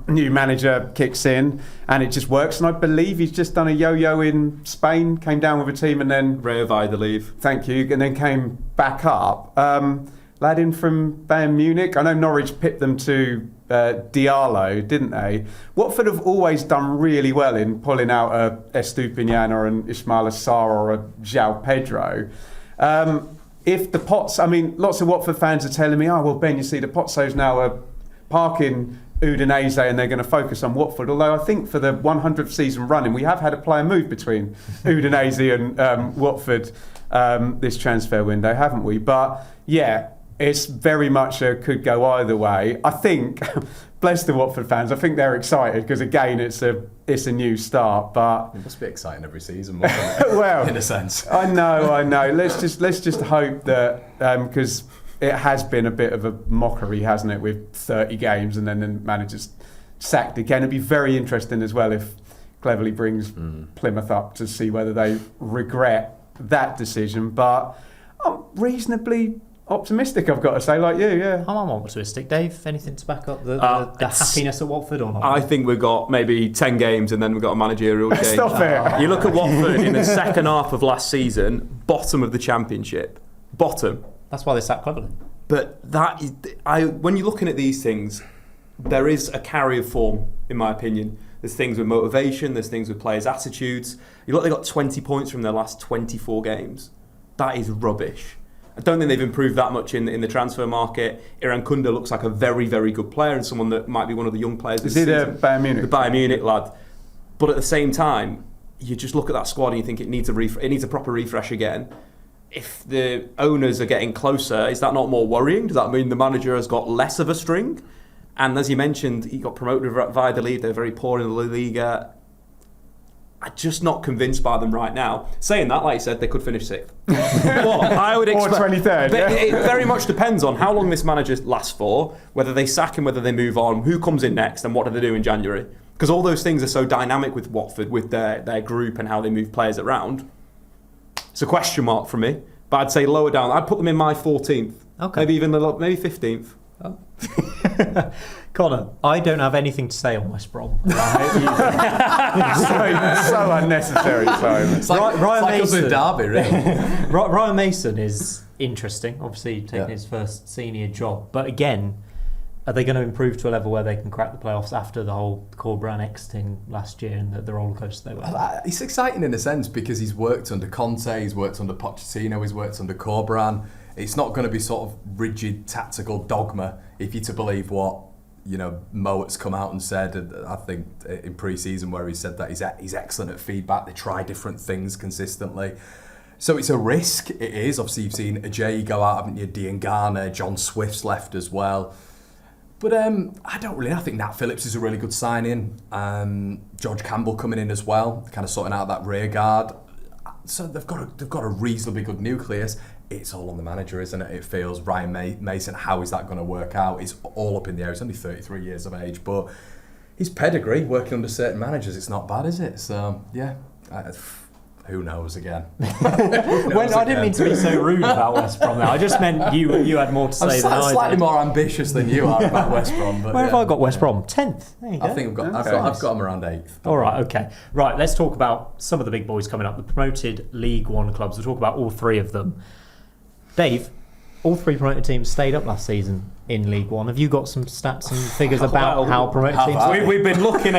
new manager kicks in and it just works, and I believe he's just done a yo-yo in Spain, came down with a team and then... Ray leave. Thank you, and then came back up. Lad in from Bayern Munich. I know Norwich pipped them to Diallo, didn't they? Watford have always done really well in pulling out a Estupiñán or an Ismail Assar or a João Pedro. If the Pots, I mean, lots of Watford fans are telling me, oh, well, Ben, you see, the Potsos now are parking Udinese and they're going to focus on Watford. Although I think for the 100th season running, we have had a player move between Udinese and Watford this transfer window, haven't we? But yeah, it's very much could go either way. I think, bless the Watford fans, I think they're excited because again, it's a new start. But it must be exciting every season, mustn't it? Well, in a sense. I know. Let's just hope that because it has been a bit of a mockery, hasn't it, with 30 games and then the manager's sacked again. It'd be very interesting as well if Cleverley brings Plymouth up to see whether they regret that decision. But I'm reasonably optimistic, I've got to say, like you, yeah. I'm optimistic. Dave, anything to back up the happiness at Watford or not? I think we've got maybe 10 games and then we've got a managerial change. Stop it. You look at Watford in the second half of last season, bottom of the Championship. Bottom. That's why they sacked Cleverley. But when you're looking at these things, there is a carry of form, in my opinion. There's things with motivation, there's things with players' attitudes. You look, they got 20 points from their last 24 games. That is rubbish. I don't think they've improved that much in the transfer market. Iran Kunda looks like a very, very good player and someone that might be one of the young players this season. Is he the Bayern Munich? The Bayern Munich lad. But at the same time, you just look at that squad and you think it needs a proper refresh again. If the owners are getting closer, is that not more worrying? Does that mean the manager has got less of a string? And as you mentioned, he got promoted via the league. They're very poor in the La Liga. I'm just not convinced by them right now. Saying that, like you said, they could finish 6th. But I would expect, or 23rd. Yeah. It very much depends on how long this manager lasts for, whether they sack him, whether they move on, who comes in next, and what do they do in January. Because all those things are so dynamic with Watford, with their group and how they move players around. It's a question mark for me. But I'd say lower down. I'd put them in my 14th. Okay. Maybe even maybe 15th. Oh. Conor, I don't have anything to say on West Brom. so unnecessary, Simon. It's like us in Derby, really. Ryan Mason is interesting, obviously taking his first senior job. But again, are they going to improve to a level where they can crack the playoffs after the whole Corberán exiting last year and the roller coaster they were? It's exciting in a sense because he's worked under Conte, he's worked under Pochettino, he's worked under Corberán. It's not going to be sort of rigid tactical dogma if you're to believe what Mowatt's come out and said. I think in pre-season where he said that he's excellent at feedback. They try different things consistently. So it's a risk. It is. Obviously you've seen Ajayi go out, haven't you? Diangana, John Swift's left as well. But I think Nat Phillips is a really good signing. George Campbell coming in as well, kind of sorting out that rear guard. So they've got a reasonably good nucleus. It's all on the manager, isn't it? It feels. Ryan Mason, how is that going to work out? It's all up in the air. He's only 33 years of age, but his pedigree, working under certain managers, it's not bad, is it? So, yeah, who knows again? I didn't mean to be so rude about West Brom there. I just meant you had more to say than I did. Slightly more ambitious than you are about West Brom. But where have I got West Brom? 10th. There you go. I think I've got them around 8th. All right, okay. Right, let's talk about some of the big boys coming up. The promoted League One clubs. We'll talk about all 3 of them. Dave, all 3 promoted teams stayed up last season in League One. Have you got some stats and figures about how promoted teams... We've been looking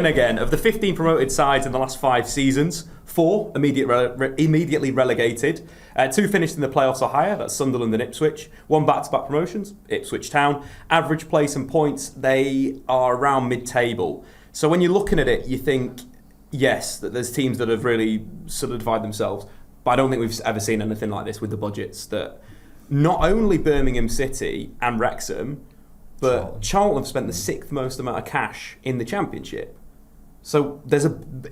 again. Of the 15 promoted sides in the last 5 seasons, 4 immediately relegated. 2 finished in the playoffs or higher, that's Sunderland and Ipswich. 1 back-to-back promotions, Ipswich Town. Average place and points, they are around mid-table. So when you're looking at it, you think, yes, that there's teams that have really solidified themselves. But I don't think we've ever seen anything like this with the budgets. That not only Birmingham City and Wrexham, but Charlton have spent the 6th most amount of cash in the Championship. So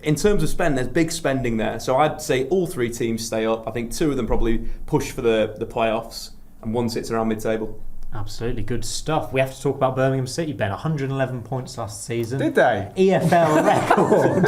in terms of spend, there's big spending there. So I'd say all 3 teams stay up. I think 2 of them probably push for the playoffs, and 1 sits around mid-table. Absolutely good stuff. We have to talk about Birmingham City, Ben. 111 points last season. Did they? EFL record.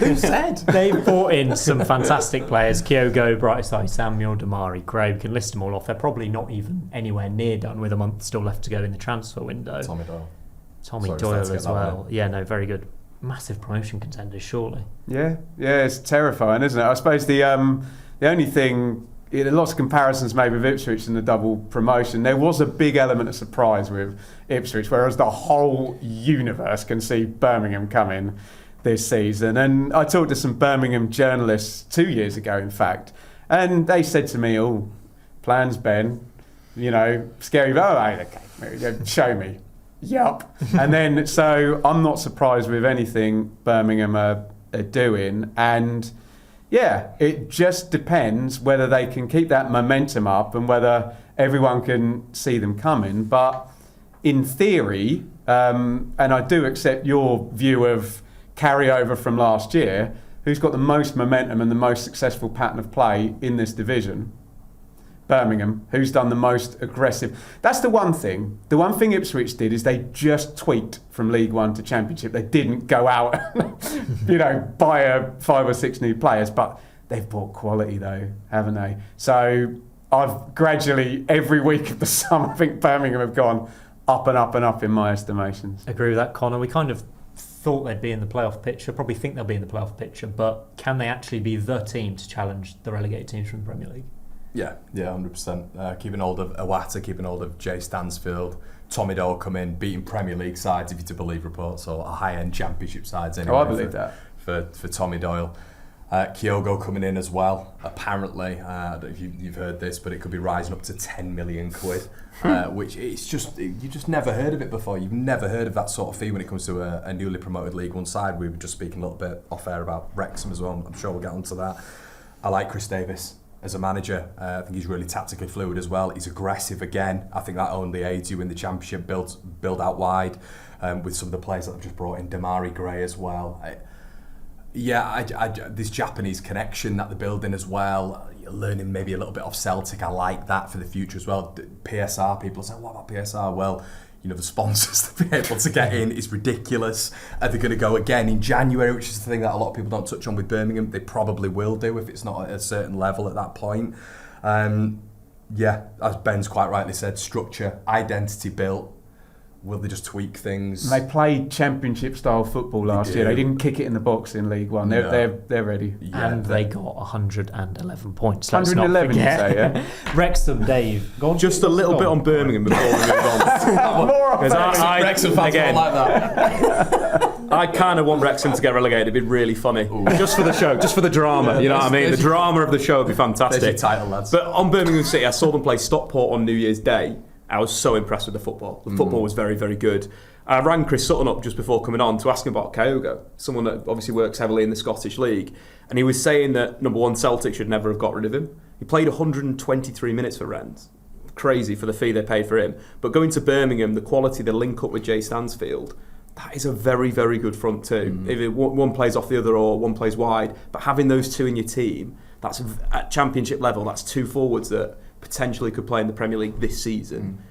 Who said? They've brought in some fantastic players. Kyogo, Brightside Samuel, Damari Gray. We can list them all off. They're probably not even anywhere near done with a month still left to go in the transfer window. Tommy Doyle Sorry, as well. Yeah, no, very good. Massive promotion contenders, surely. Yeah, it's terrifying, isn't it? I suppose the only thing, lots of comparisons made with Ipswich and the double promotion. There was a big element of surprise with Ipswich, whereas the whole universe can see Birmingham coming this season. And I talked to some Birmingham journalists 2 years ago, in fact, and they said to me, "Oh, plans, Ben, scary." Oh, okay, show me. Yup. And then, so I'm not surprised with anything Birmingham are doing. And yeah, it just depends whether they can keep that momentum up and whether everyone can see them coming. But in theory, and I do accept your view of carryover from last year, who's got the most momentum and the most successful pattern of play in this division? Birmingham. Who's done the most aggressive? That's the one thing. The one thing Ipswich did is they just tweaked from League One to Championship. They didn't go out and, buy 5 or 6 new players, but they've bought quality though, haven't they? So I've gradually, every week of the summer, I think Birmingham have gone up and up and up in my estimations. Agree with that, Conor. We kind of thought they'd be in the playoff picture, probably think they'll be in the playoff picture, but can they actually be the team to challenge the relegated teams from the Premier League? Yeah, 100%. Keeping hold of Iwata, keeping hold of Jay Stansfield, Tommy Doyle come in, beating Premier League sides, if you're to believe reports, or high-end Championship sides anyway. Oh, I believe that. For Tommy Doyle. Kyogo coming in as well, apparently. I don't know if you've heard this, but it could be rising up to 10 million quid, which you've just never heard of it before. You've never heard of that sort of fee when it comes to a newly promoted League One side. We were just speaking a little bit off air about Wrexham as well. I'm sure we'll get onto that. I like Chris Davis as a manager. I think he's really tactically fluid as well. He's aggressive again. I think that only aids you in the Championship, build out wide with some of the players that I've just brought in, Damari Gray as well. This Japanese connection that they're building as well, learning maybe a little bit off Celtic. I like that for the future as well. PSR, people say, what about PSR? Well, the sponsors to be able to get in is ridiculous. Are they going to go again in January, which is the thing that a lot of people don't touch on with Birmingham? They probably will do if it's not at a certain level at that point. As Ben's quite rightly said, structure, identity built. Will they just tweak things? They played Championship-style football last year. They didn't kick it in the box in League One. They're ready. Yeah, and they got 111 points. 111, you say, yeah? Wrexham, Dave. Just a little bit on Birmingham before we move on. More on Wrexham fans don't like that. I kind of want Wrexham to get relegated. It'd be really funny. Ooh. Just for the show, just for the drama. You know what I mean? The drama of the show would be fantastic. There's your title, lads. But on Birmingham City, I saw them play Stockport on New Year's Day. I was so impressed with the football. The football was very, very good. I rang Chris Sutton up just before coming on to ask him about Kyogo, someone that obviously works heavily in the Scottish League. And he was saying that, number one, Celtic should never have got rid of him. He played 123 minutes for Rennes. Crazy for the fee they paid for him. But going to Birmingham, the quality, the link up with Jay Stansfield, that is a very, very good front two. If one plays off the other or one plays wide, but having those two in your team, that's at Championship level, that's 2 forwards that potentially could play in the Premier League this season.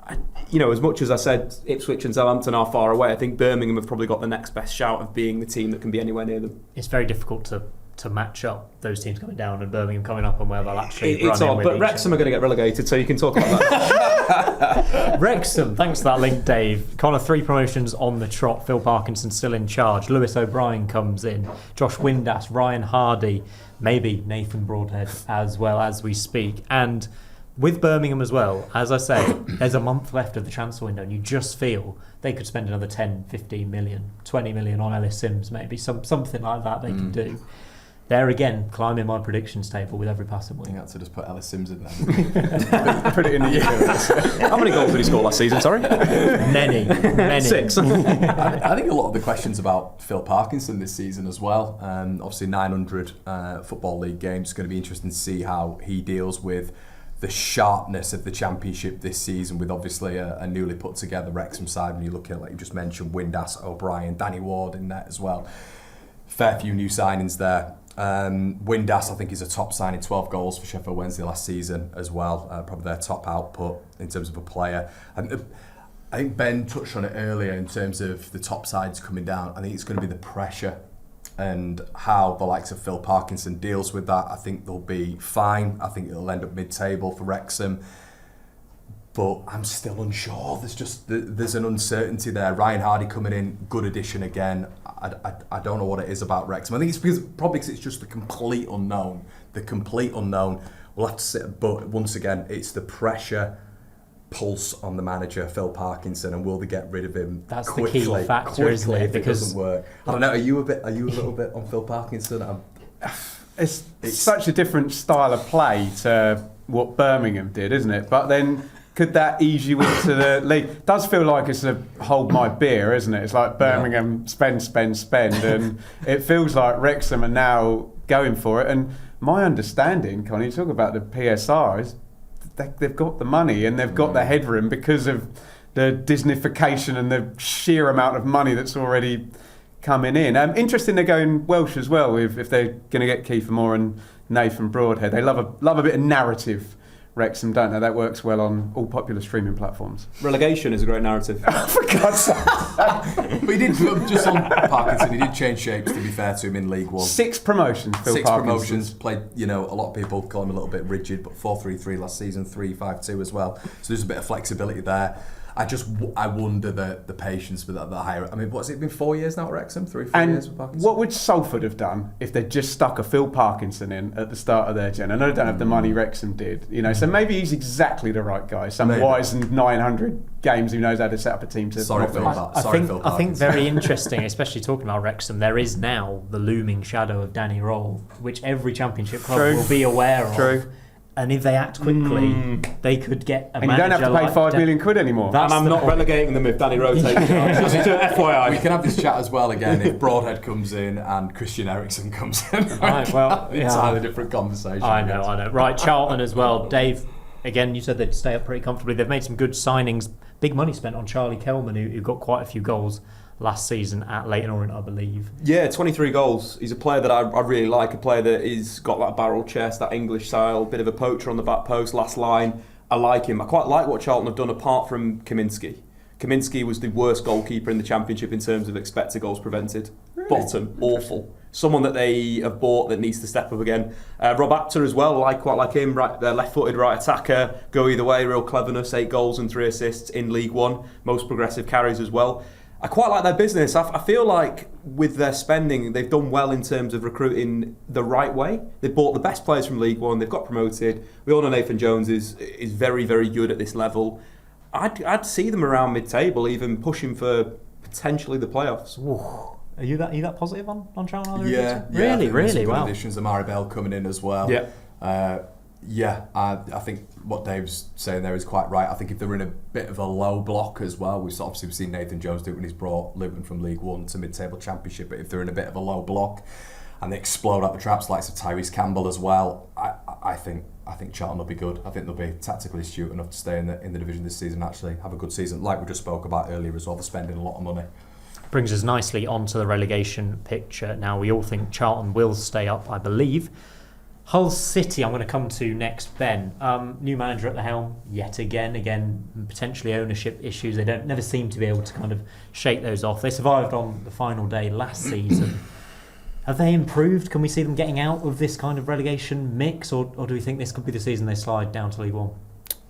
As much as I said Ipswich and Southampton are far away, I think Birmingham have probably got the next best shout of being the team that can be anywhere near them. It's very difficult to match up those teams coming down and Birmingham coming up and where they'll actually it's run odd, in but Wrexham are going to get relegated, so you can talk about that. Wrexham, thanks for that link, Dave. Connor, 3 promotions on the trot. Phil Parkinson still in charge. Lewis O'Brien comes in. Josh Windass, Ryan Hardy, maybe Nathan Broadhead as well as we speak. And with Birmingham as well, as I say, there's a month left of the transfer window and you just feel they could spend another 10, 15 million, 20 million on Ellis Sims maybe, something like that they can do. There again, climbing my predictions table with every passing week. I think I had to just put Ellis Sims in there. Put it in the year. How many goals did he score last season, sorry? Many. 6. I think a lot of the questions about Phil Parkinson this season as well. Obviously 900 Football League games. It's going to be interesting to see how he deals with the sharpness of the Championship this season, with obviously a newly put together Wrexham side, and you look at, like you just mentioned, Windass, O'Brien, Danny Ward in there as well. Fair few new signings there. Windass, I think, is a top signing, 12 goals for Sheffield Wednesday last season as well. Probably their top output in terms of a player. And I think Ben touched on it earlier in terms of the top sides coming down. I think it's going to be the pressure and how the likes of Phil Parkinson deals with that. I think they'll be fine. I think it'll end up mid-table for Wrexham. But I'm still unsure. There's an uncertainty there. Ryan Hardy coming in, good addition again. I don't know what it is about Wrexham. I think it's because it's just the complete unknown. The complete unknown. We'll have to sit. But once again, it's the pressure pulse on the manager, Phil Parkinson, and will they get rid of him? That's quickly, the key factor, isn't it? If it doesn't work. I don't know. Are you a little bit on Phil Parkinson? It's such a different style of play to what Birmingham did, isn't it? But then, could that ease you into the league? It does feel like it's a hold my beer, isn't it? It's like Birmingham spend, and it feels like Wrexham are now going for it. And my understanding, Conor, you talk about the PSR, is they've got the money and they've got the headroom because of the Disneyfication and the sheer amount of money that's already coming in. Interesting they're going Welsh as well, if they're going to get Kiefer Moore and Nathan Broadhead. They love a bit of narrative, Wrexham, don't they? That works well on all popular streaming platforms. Relegation is a great narrative. For God's sake. But he did, just on Parkinson, he did change shapes, to be fair to him, in League One. 6 promotions, Phil Six Parkinson. promotions, played, a lot of people call him a little bit rigid, but 4-3-3 last season, 3-5-2 as well. So there's a bit of flexibility there. I wonder the patience with the higher. I mean, what's it been, 4 years now at Wrexham? 3-4 years with Parkinson? What would Salford have done if they'd just stuck a Phil Parkinson in at the start of their gen? I know they don't have the money Wrexham did, so maybe he's exactly the right guy. Some wizened 900 games who knows how to set up a team to. I think very interesting, especially talking about Wrexham. There is now the looming shadow of Danny Roll, which every Championship club will be aware of. And if they act quickly, they could get a manager. And you don't have to pay £5 million anymore. And I'm not relegating them if Danny Rowe takes charge. Just FYI. We can have this chat as well again if Broadhead comes in and Christian Eriksen comes in. Right, well, entirely different conversation. I know. Right, Charlton as well. Dave, again, you said they'd stay up pretty comfortably. They've made some good signings. Big money spent on Charlie Kelman, who got quite a few goals last season at Leyton Orient, I believe. Yeah, 23 goals. He's a player that I really like, a player that is got that barrel chest, that English style, bit of a poacher on the back post, last line. I like him. I quite like what Charlton have done apart from Kaminski. Kaminski was the worst goalkeeper in the Championship in terms of expected goals prevented. Really? Bottom, awful. Someone that they have bought that needs to step up again. Rob Apter as well, quite like him, right, left-footed right attacker, go either way, real cleverness, 8 goals and 3 assists in League One, most progressive carries as well. I quite like their business. I feel like with their spending, they've done well in terms of recruiting the right way. They've bought the best players from League One. They've got promoted. We all know Nathan Jones is very, very good at this level. I'd see them around mid-table, even pushing for potentially the playoffs. Ooh. Are you that positive on Charlton? Yeah. Really. Wow. Wow. Additions, Amari Bell coming in as well. Yeah. I think what Dave's saying there is quite right. I think if they're in a bit of a low block as well, we've seen Nathan Jones do it when he's brought Luton from League One to mid-table Championship, but if they're in a bit of a low block and they explode out the traps, like Tyrese Campbell as well, I think Charlton will be good. I think they'll be tactically astute enough to stay in the division this season and actually have a good season, like we just spoke about earlier as well. They're spending a lot of money. Brings us nicely onto the relegation picture. Now, we all think Charlton will stay up, I believe. Hull City, I'm going to come to next, Ben. New manager at the helm, yet again, potentially ownership issues. They never seem to be able to kind of shake those off. They survived on the final day last season. Have they improved? Can we see them getting out of this kind of relegation mix, or do we think this could be the season they slide down to League One?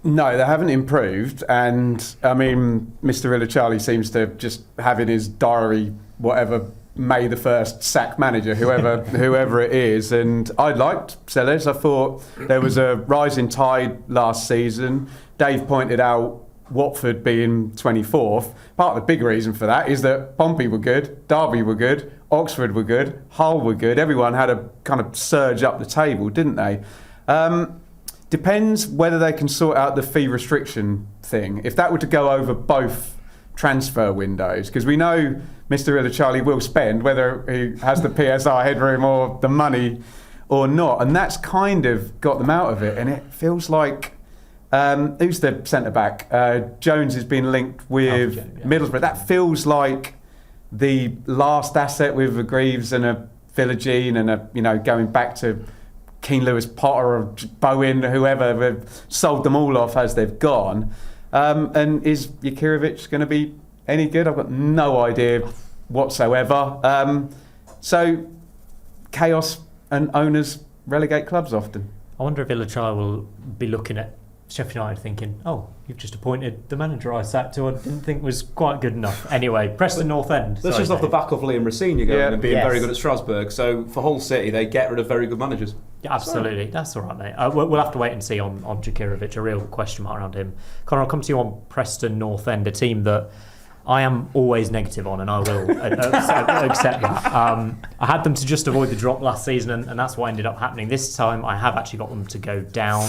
No, they haven't improved, and I mean, Mr. Rillicharlie seems to just have in his diary whatever May the 1st sack manager, whoever it is, and I liked Sellers. I thought there was a rising tide last season. Dave pointed out Watford being 24th. Part of the big reason for that is that Pompey were good, Derby were good, Oxford were good, Hull were good. Everyone had a kind of surge up the table, didn't they? Depends whether they can sort out the fee restriction thing. If that were to go over both transfer windows, because we know Mr. Rillicharlie will spend, whether he has the PSR headroom or the money or not, and that's kind of got them out of it. And it feels like Who's the centre back? Jones has been linked with Jones, yeah. Middlesbrough. That feels like the last asset with a Greaves and a Philogene and going back to Keane, Lewis, Potter, or Bowen, whoever. They've sold them all off as they've gone. And is Jakirovic going to be any good? I've got no idea whatsoever. So chaos and owners relegate clubs often. I wonder if Ilachai will be looking at Sheffield United thinking, oh, you've just appointed the manager I sacked who I didn't think was quite good enough. Anyway, Preston North End. That's just off the back of Liam Racine going and being very good at Strasbourg. So for Hull City, they get rid of very good managers. Yeah, absolutely. That's all right, mate. We'll have to wait and see on Jakirovic, a real question mark around him. Conor, I'll come to you on Preston North End, a team that I am always negative on, and I will accept that. I had them to just avoid the drop last season, and that's what ended up happening. This time, I have actually got them to go down.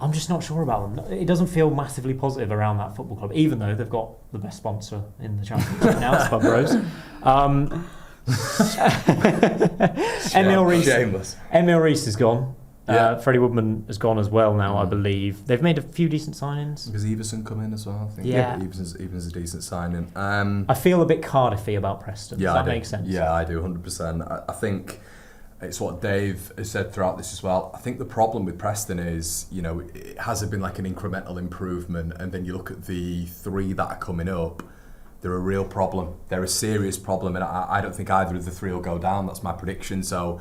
I'm just not sure about them. It doesn't feel massively positive around that football club, even though they've got the best sponsor in the Championship now, it's Pub Rose. Emil Rees is gone. Freddie Woodman has gone as well now, I believe. They've made a few decent signings. Because Everson come in as well, I think. Yeah. Everson's a decent signing. I feel a bit Cardiffy about Preston. Does that make sense? Yeah, I do, 100%. I think it's what Dave has said throughout this as well. I think the problem with Preston is, it hasn't been like an incremental improvement, and then you look at the three that are coming up, they're a real problem. They're a serious problem, and I don't think either of the three will go down. That's my prediction. So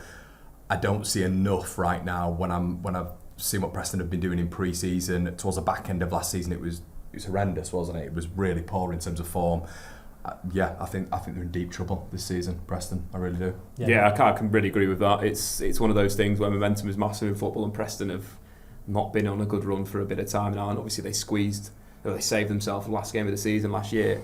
I don't see enough right now when I've seen what Preston have been doing in pre-season. Towards the back end of last season, it was horrendous, wasn't it? It was really poor in terms of form. I think they're in deep trouble this season, Preston. I really do. Yeah, I can really agree with that. It's one of those things where momentum is massive in football, and Preston have not been on a good run for a bit of time now, and obviously they saved themselves the last game of the season last year.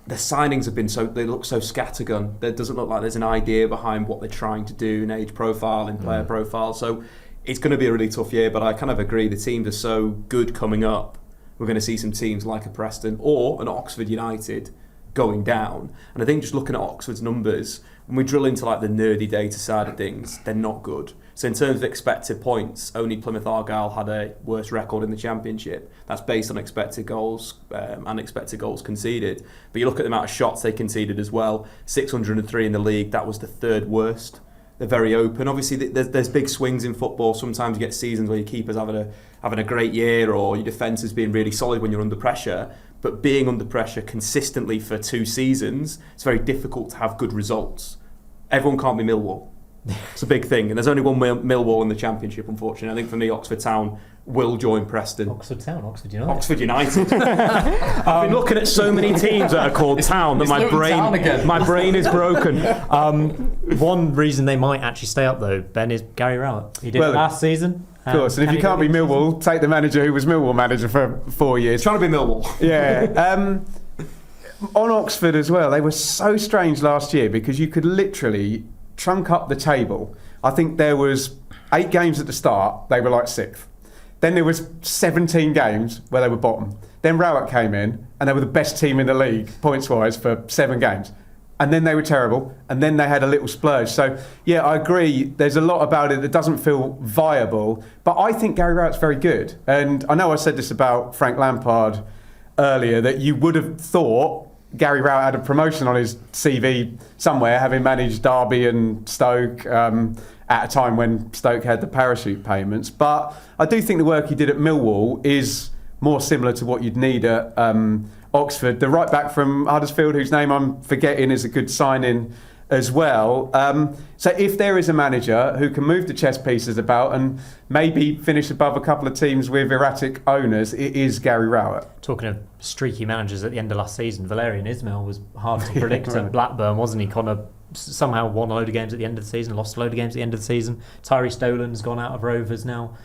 The signings have been they look so scattergun. There doesn't look like there's an idea behind what they're trying to do in age profile, in player profile. So it's going to be a really tough year, but I kind of agree. The teams are so good coming up. We're going to see some teams like a Preston or an Oxford United going down. And I think just looking at Oxford's numbers, when we drill into like the nerdy data side of things, they're not good. So in terms of expected points, only Plymouth Argyle had a worse record in the Championship. That's based on expected goals and expected goals conceded. But you look at the amount of shots they conceded as well, 603 in the league, that was the third worst. They're very open. Obviously, there's big swings in football. Sometimes you get seasons where your keeper's having a great year, or your defence is being really solid when you're under pressure. But being under pressure consistently for 2 seasons, it's very difficult to have good results. Everyone can't be Millwall. It's a big thing, and there's only one Millwall in the Championship, unfortunately. I think for me, Oxford Town will join Preston. Oxford Town, Oxford United. Oxford United. I've been looking at so many teams that are called Town that my brain is broken. One reason they might actually stay up though, Ben, is Gary Rowett. He did it last season. Of course, and if you can't be Millwall, take the manager who was Millwall manager for 4 years. Trying to be Millwall. Yeah. On Oxford as well, they were so strange last year because you could literally trunk up the table. I think there was 8 games at the start, they were like 6th. Then there was 17 games where they were bottom. Then Rowett came in and they were the best team in the league, points-wise, for 7 games. And then they were terrible, and then they had a little splurge. So, yeah, I agree, there's a lot about it that doesn't feel viable, but I think Gary Rowett's very good. And I know I said this about Frank Lampard earlier, that you would have thought Gary Rowett had a promotion on his CV somewhere, having managed Derby and Stoke at a time when Stoke had the parachute payments. But I do think the work he did at Millwall is more similar to what you'd need at Oxford. The right back from Huddersfield, whose name I'm forgetting, is a good signing as well. So if there is a manager who can move the chess pieces about and maybe finish above a couple of teams with erratic owners, it is Gary Rowett. Talking of streaky managers at the end of last season, Valerian Ismail was hard to predict at Blackburn, wasn't he? Conor somehow won a load of games at the end of the season, lost a load of games at the end of the season. Tyree Stolan's gone out of Rovers now.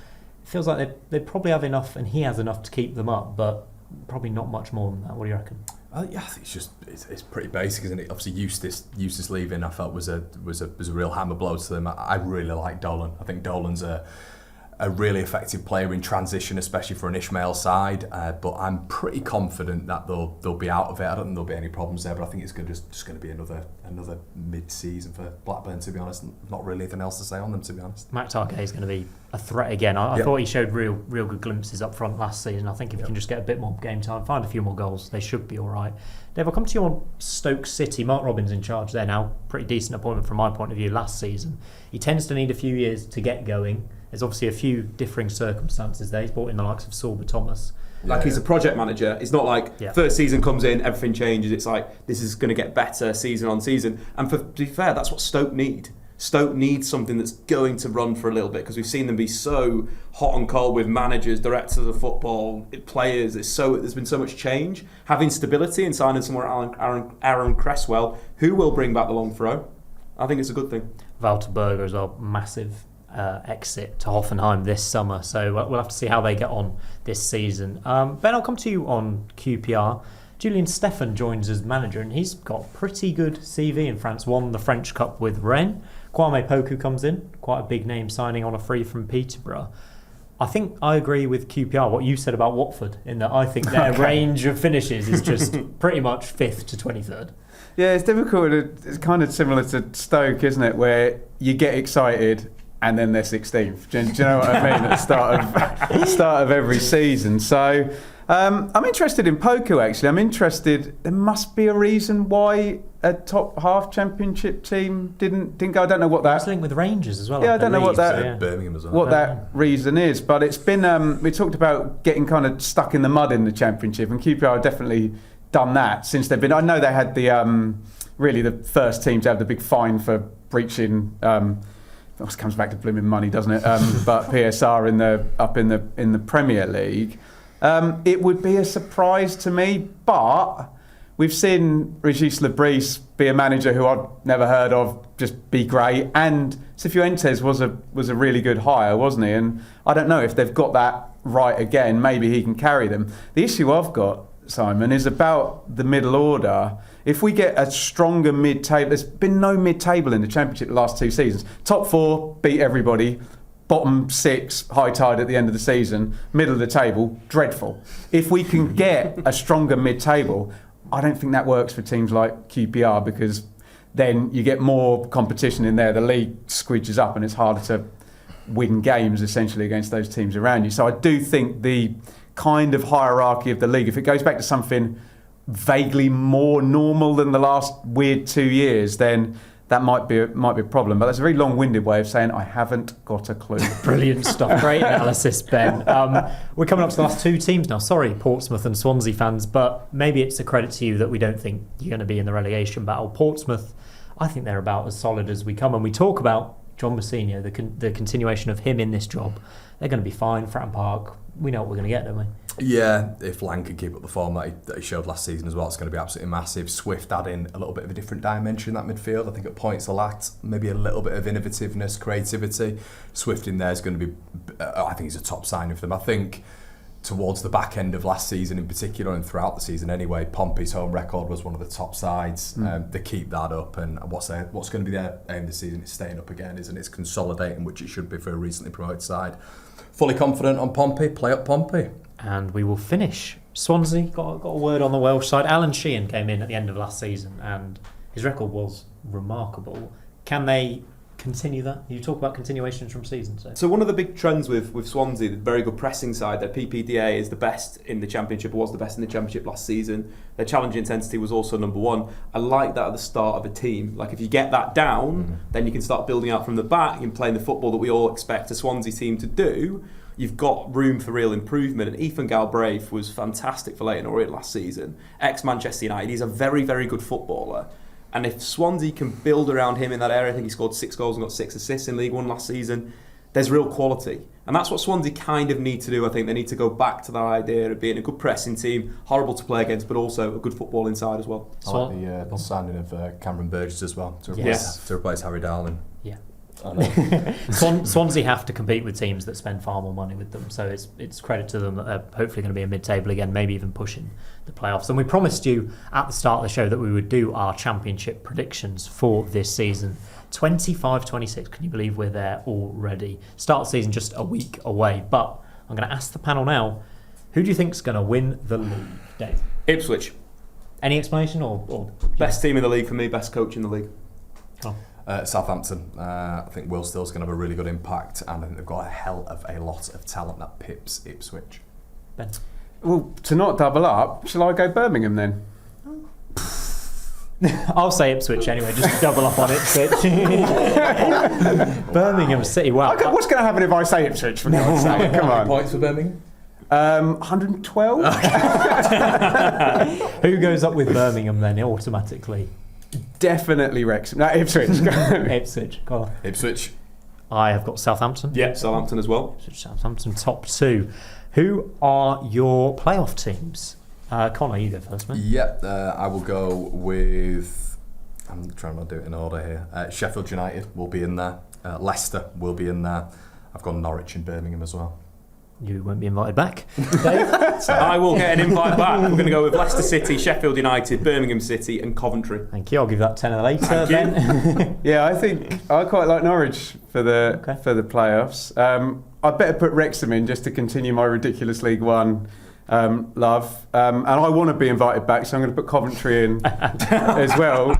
It feels like they probably have enough, and he has enough to keep them up, but probably not much more than that. What do you reckon? Yeah, I think it's pretty basic, isn't it? Obviously, Eustace leaving, I felt was a real hammer blow to them. I really like Dolan. I think Dolan's a a really effective player in transition, especially for an Ishmael side. But I'm pretty confident that they'll be out of it. I don't think there'll be any problems there, but I think it's just going to be another mid-season for Blackburn, to be honest. Not really anything else to say on them, to be honest. Max Tarkey is going to be a threat again. I thought he showed real good glimpses up front last season. I think if he can just get a bit more game time, find a few more goals, they should be all right. Dave, I'll come to you on Stoke City. Mark Robins in charge there now. Pretty decent appointment from my point of view last season. He tends to need a few years to get going. There's obviously a few differing circumstances there. He's brought in the likes of Sorba Thomas. Like he's a project manager. It's not like first season comes in, everything changes. It's like this is going to get better season on season. And to be fair, that's what Stoke need. Stoke needs something that's going to run for a little bit, because we've seen them be so hot and cold with managers, directors of football, players. There's been so much change. Having stability and signing someone Aaron Cresswell, who will bring back the long throw, I think it's a good thing. Walter Berger as well, massive exit to Hoffenheim this summer, so we'll have to see how they get on this season. Ben, I'll come to you on QPR. Julian Stephan joins as manager, and he's got a pretty good CV in France. Won the French Cup with Rennes. Kwame Poku comes in, quite a big name signing on a free from Peterborough. I think I agree with QPR, what you said about Watford, in that I think their range of finishes is just pretty much 5th to 23rd. Yeah, it's difficult. It's kind of similar to Stoke, isn't it? Where you get excited and then they're 16th. Do you know what I mean? At the start of every season. So I'm interested in Poku, actually. I'm interested. There must be a reason why a top half Championship team didn't go. I don't know what that. It's linked with Rangers as well. Yeah, I don't know what that. Birmingham as well. What that reason is, but it's been. We talked about getting kind of stuck in the mud in the Championship, and QPR have definitely done that since they've been. I know they had the really the first team to have the big fine for breaching. It comes back to blooming money, doesn't it? But PSR in the Premier League, it would be a surprise to me. But we've seen Régis Lebris be a manager who I'd never heard of just be great, and Cifuentes was a really good hire, wasn't he? And I don't know if they've got that right again. Maybe he can carry them. The issue I've got, Simon, is about the middle order. If we get a stronger mid-table, there's been no mid-table in the Championship the last 2 seasons. Top 4 beat everybody. Bottom 6 high tide at the end of the season. Middle of the table, dreadful. If we can get a stronger mid-table, I don't think that works for teams like QPR, because then you get more competition in there. The league squidges up and it's harder to win games essentially against those teams around you. So I do think the kind of hierarchy of the league, if it goes back to something vaguely more normal than the last weird 2 years, then that might be a problem. But that's a very long-winded way of saying I haven't got a clue. Brilliant stuff. Great analysis, Ben. We're coming up to the last 2 teams now. Sorry, Portsmouth and Swansea fans, but maybe it's a credit to you that we don't think you're going to be in the relegation battle. Portsmouth, I think they're about as solid as we come. And we talk about John Mousinho, the continuation of him in this job. They're going to be fine. Fratton Park, we know what we're going to get, don't we? Yeah, if Lang can keep up the form that he showed last season as well, it's going to be absolutely massive. Swift adding a little bit of a different dimension in that midfield. I think at points they lacked maybe a little bit of innovativeness, creativity. Swift in there is going to be, I think he's a top signing for them. I think towards the back end of last season in particular, and throughout the season anyway, Pompey's home record was one of the top sides. They keep that up, and what's going to be their aim this season is staying up again, isn't it? It's consolidating, which it should be for a recently promoted side. Fully confident on Pompey, play up Pompey. And we will finish. Swansea got a word on the Welsh side. Alan Sheehan came in at the end of last season and his record was remarkable. Can they continue that? You talk about continuations from seasons. So one of the big trends with Swansea, the very good pressing side, their PPDA is the best in the Championship, or was the best in the Championship last season. Their challenge intensity was also number 1. I like that at the start of a team. Like if you get that down, then you can start building out from the back. You can play the football that we all expect a Swansea team to do. You've got room for real improvement. And Ethan Galbraith was fantastic for Leyton Orient last season. Ex-Manchester United. He's a very, very good footballer. And if Swansea can build around him in that area, I think he scored 6 goals and got 6 assists in League One last season, there's real quality. And that's what Swansea kind of need to do. I think they need to go back to that idea of being a good pressing team, horrible to play against, but also a good football inside as well. I like the signing of Cameron Burgess as well to replace Harry Darling. Yeah. I know. Swansea have to compete with teams that spend far more money with them, so it's credit to them that they're hopefully going to be in mid-table again, maybe even pushing the playoffs. And we promised you at the start of the show that we would do our championship predictions for this season. 25-26, can you believe we're there already? Start of the season just a week away, but I'm going to ask the panel now, who do you think's going to win the league, Dave? Ipswich. Any explanation or Best team in the league for me, best coach in the league. Oh. Southampton. I think Will Still's going to have a really good impact, and I think they've got a hell of a lot of talent that pips Ipswich. Ben? Well, to not double up, shall I go Birmingham then? I'll say Ipswich anyway, just to double up on Ipswich. Birmingham City, wow. Okay, what's going to happen if I say Ipswich, for God's sake? Come on. Points for Birmingham? 112? Who goes up with Birmingham then automatically? Definitely Wrexham. No, Ipswich. Ipswich, go on. Ipswich. I have got Southampton. Yeah, Southampton as well. Southampton top two. Who are your playoff teams? Conor, you go first, mate. Yep, I will go with... I'm trying to do it in order here. Sheffield United will be in there. Leicester will be in there. I've got Norwich and Birmingham as well. You won't be invited back. So I will get an invite back. We're going to go with Leicester City, Sheffield United, Birmingham City and Coventry. Thank you. I'll give that 10 later then. Yeah, I think I quite like Norwich for the playoffs. I better put Wrexham in just to continue my ridiculous League One love. And I want to be invited back, so I'm going to put Coventry in as well.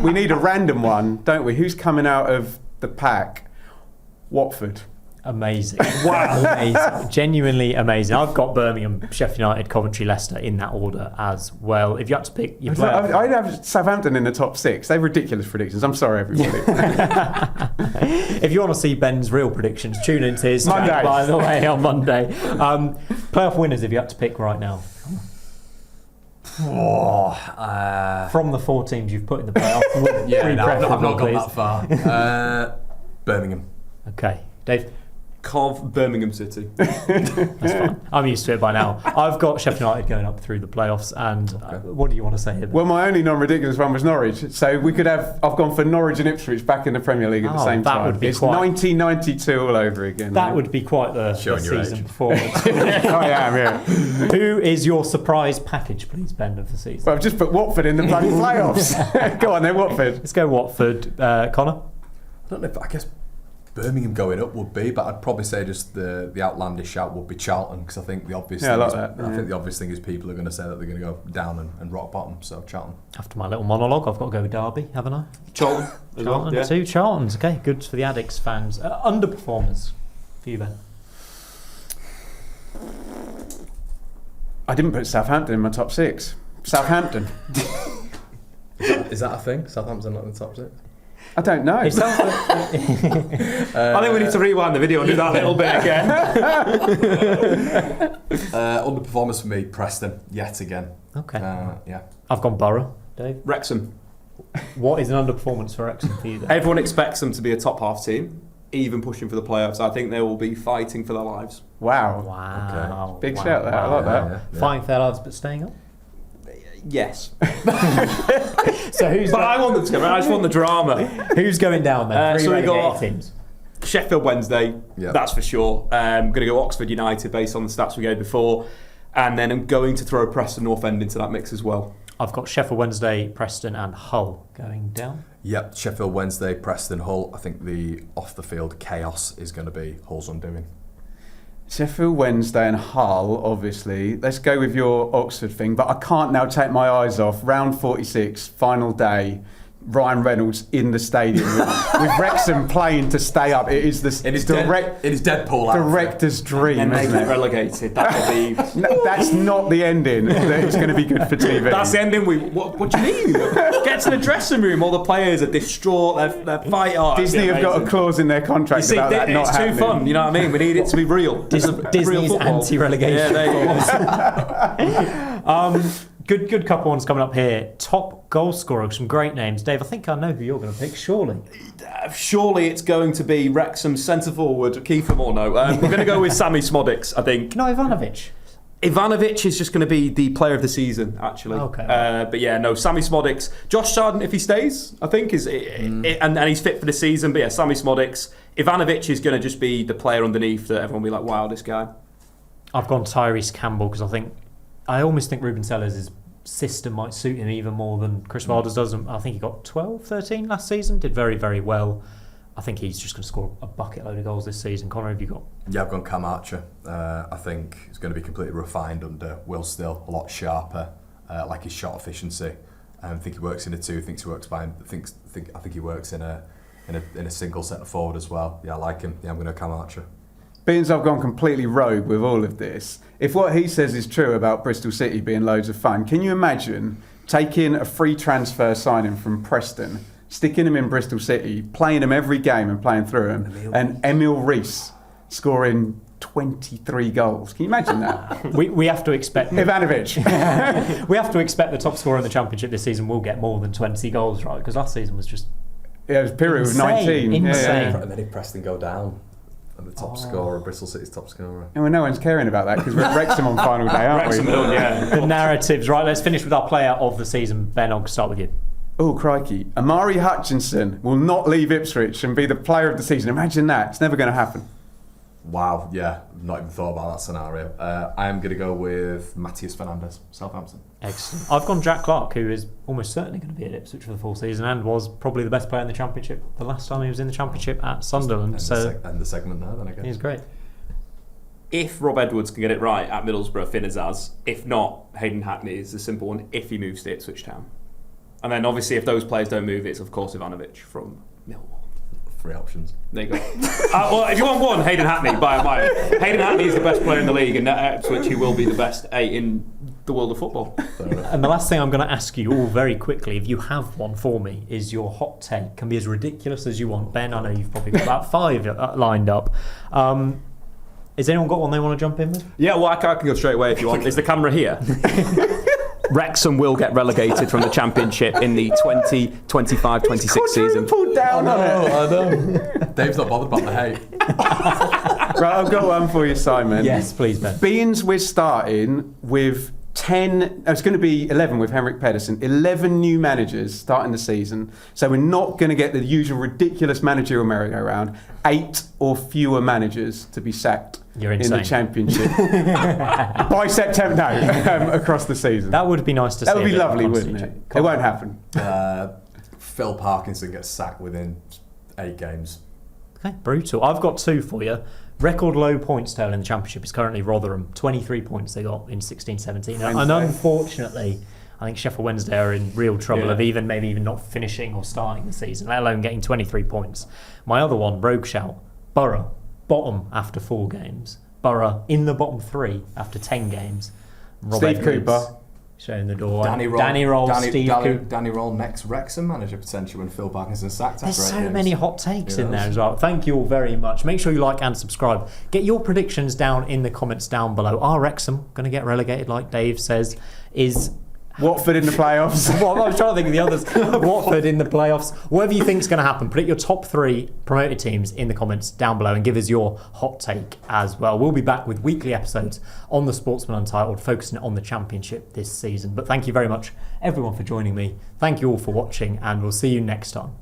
We need a random one, don't we? Who's coming out of the pack? Watford. Amazing. Wow. Amazing. Genuinely amazing. I've got Birmingham, Sheffield United, Coventry, Leicester in that order as well. If you had to pick your player... I'd have Southampton in the top six. They're ridiculous predictions. I'm sorry, everybody. If you want to see Ben's real predictions, tune into his Monday. by the way, on Monday. Playoff winners, if you had to pick right now. From the four teams you've put in the playoff. Yeah, no, I've not gone that far. Birmingham. Okay. Dave? Birmingham City. That's fine. I'm used to it by now. I've got Sheffield United going up through the playoffs, and what do you want to say here? Well, my only non-ridiculous one was Norwich, so we could have. I've gone for Norwich and Ipswich back in the Premier League at the same time. Would be it's 1992 all over again. That would be quite the season performance. I am, yeah. Who is your surprise package, please, Ben, of the season? Well, I've just put Watford in the bloody playoffs. Go on then, Watford. Let's go Watford. Conor? I don't know if I guess Birmingham going up would be, but I'd probably say just the outlandish shout would be Charlton, because I think the obvious thing I think the obvious thing is people are going to say that they're going to go down and rock bottom. So Charlton. After my little monologue, I've got to go with Derby, haven't I? Charlton. Charlton, yeah. Two Charltons. Okay, good for the Addicts fans. Underperformers for you, Ben. I didn't put Southampton in my top six. Southampton. Is that a thing? Southampton not in the top six? I don't know. I think we need to rewind the video and do that little bit again. Underperformers for me, Preston, yet again. Okay. Yeah. I've gone Borough. Dave? Wrexham. What is an underperformance for Wrexham for you then? Everyone expects them to be a top half team, even pushing for the playoffs. I think they will be fighting for their lives. Wow. Okay. Big shout there. I like that. Yeah. Fighting for their lives but staying up? Yes. So who's? But I want them to go. I just want the drama. Who's going down then? So we got teams. Sheffield Wednesday. Yep. That's for sure. I'm going to go Oxford United based on the stats we gave before, and then I'm going to throw Preston North End into that mix as well. I've got Sheffield Wednesday, Preston, and Hull going down. Yep, Sheffield Wednesday, Preston, Hull. I think the off the field chaos is going to be Hull's undoing. Sheffield Wednesday and Hull, obviously. Let's go with your Oxford thing, but I can't now take my eyes off. Round 46, final day. Ryan Reynolds in the stadium with Wrexham playing to stay up. It is the it is Deadpool director's dream, and isn't they it? get relegated. That will be. That's not the ending. It's going to be good for TV. That's the ending. What do you mean? Get to the dressing room. All the players are distraught. They're fighting. Disney have got a clause in their contract about that not happening. It's too fun. You know what I mean? We need it to be real. Disney's anti-relegation. Yeah, there you go. Good couple ones coming up here. Top goal scorer, some great names. Dave, I think I know who you're going to pick, surely. Surely it's going to be Wrexham centre forward, Kiefer Moore. No, we're going to go with Sammy Smodics, I think. No, Ivanovic. Ivanovic is just going to be the player of the season, actually. Okay. But yeah, no, Sammy Smodics. Josh Sargent, if he stays, I think, and he's fit for the season. But yeah, Sammy Smodics. Ivanovic is going to just be the player underneath that everyone will be like, wow, this guy. I've gone Tyrese Campbell because I almost think Ruben Sellers' system might suit him even more than Chris Wilder's does. I think he got 12, 13 last season, did very, very well. I think he's just going to score a bucket load of goals this season. Conor, have you got? Yeah, I've gone Cam Archer. I think he's going to be completely refined under Will Still, a lot sharper, like his shot efficiency. I think he works in a two. Thinks he works I think he works in a single centre forward as well. Yeah, I like him. Yeah, I'm going to Cam Archer. Being as I've gone completely rogue with all of this, if what he says is true about Bristol City being loads of fun, can you imagine taking a free transfer signing from Preston, sticking him in Bristol City, playing him every game and playing through him, and Emil Rees scoring 23 goals? Can you imagine that? We have to expect... Ivanovic. We have to expect the top scorer in the Championship this season will get more than 20 goals, right? Because last season was just... Yeah, it was a period of 19. Insane. And then if Preston go down, and the top scorer, Bristol City's top scorer. And well, no one's caring about that because we're at Wrexham on final day, aren't Wrexham, we? yeah. The narratives, right? Let's finish with our player of the season. Ben, I'll start with you. Oh, crikey. Amari Hutchinson will not leave Ipswich and be the player of the season. Imagine that. It's never going to happen. Wow, yeah, not even thought about that scenario. I am going to go with Matías Fernandes, Southampton. Excellent. I've gone Jack Clark, who is almost certainly going to be at Ipswich for the full season and was probably the best player in the Championship the last time he was in the Championship at Sunderland. And the segment there, then I guess. He's great. If Rob Edwards can get it right at Middlesbrough, Finazaz. If not, Hayden Hackney is the simple one if he moves to Ipswich Town. And then obviously if those players don't move, it's of course Ivanovic from Millwall. 3 options. There you go. Well, if you want one, Hayden Hackney. Hayden Hackney is the best player in the league, and at Ipswich he will be the best in the world of football. And the last thing I'm going to ask you all very quickly, if you have one for me, is your hot take. Can be as ridiculous as you want. Ben, I know you've probably got about 5 lined up. Has anyone got one they want to jump in with? Yeah, well, I can go straight away if you want. Is the camera here? Wrexham will get relegated from the Championship in the 2025-26 season. Pulled down on it. I know. Dave's not bothered about the hate. Right, I've got one for you, Simon. Yes, please, Ben. Beans, we're starting with 10, it's going to be 11 with Henrik Pedersen, 11 new managers starting the season. So we're not going to get the usual ridiculous managerial merry-go-round. 8 or fewer managers to be sacked in the Championship by September, across the season. That would be nice to see. That would be lovely, wouldn't it? It won't happen. Phil Parkinson gets sacked within 8 games. Okay, brutal. I've got 2 for you. Record low points total in the Championship is currently Rotherham. 23 points they got in 16-17. And unfortunately, I think Sheffield Wednesday are in real trouble of maybe even not finishing or starting the season, let alone getting 23 points. My other one, rogue shout, Borough, bottom after 4 games. Borough in the bottom 3 after 10 games. Steve Cooper. Showing the door. Danny Roll, Steve Cooper. Danny Roll, next Wrexham manager potentially when Phil Parkinson sacked. There's so many hot takes in there as well. Thank you all very much. Make sure you like and subscribe. Get your predictions down in the comments down below. Are Wrexham going to get relegated like Dave says? Is Watford in the playoffs? Well, I was trying to think of the others. Watford in the playoffs. Whatever you think is going to happen, predict your top 3 promoted teams in the comments down below and give us your hot take as well. We'll be back with weekly episodes on the Sportsman Untitled, focusing on the Championship this season. But thank you very much, everyone, for joining me. Thank you all for watching, and we'll see you next time.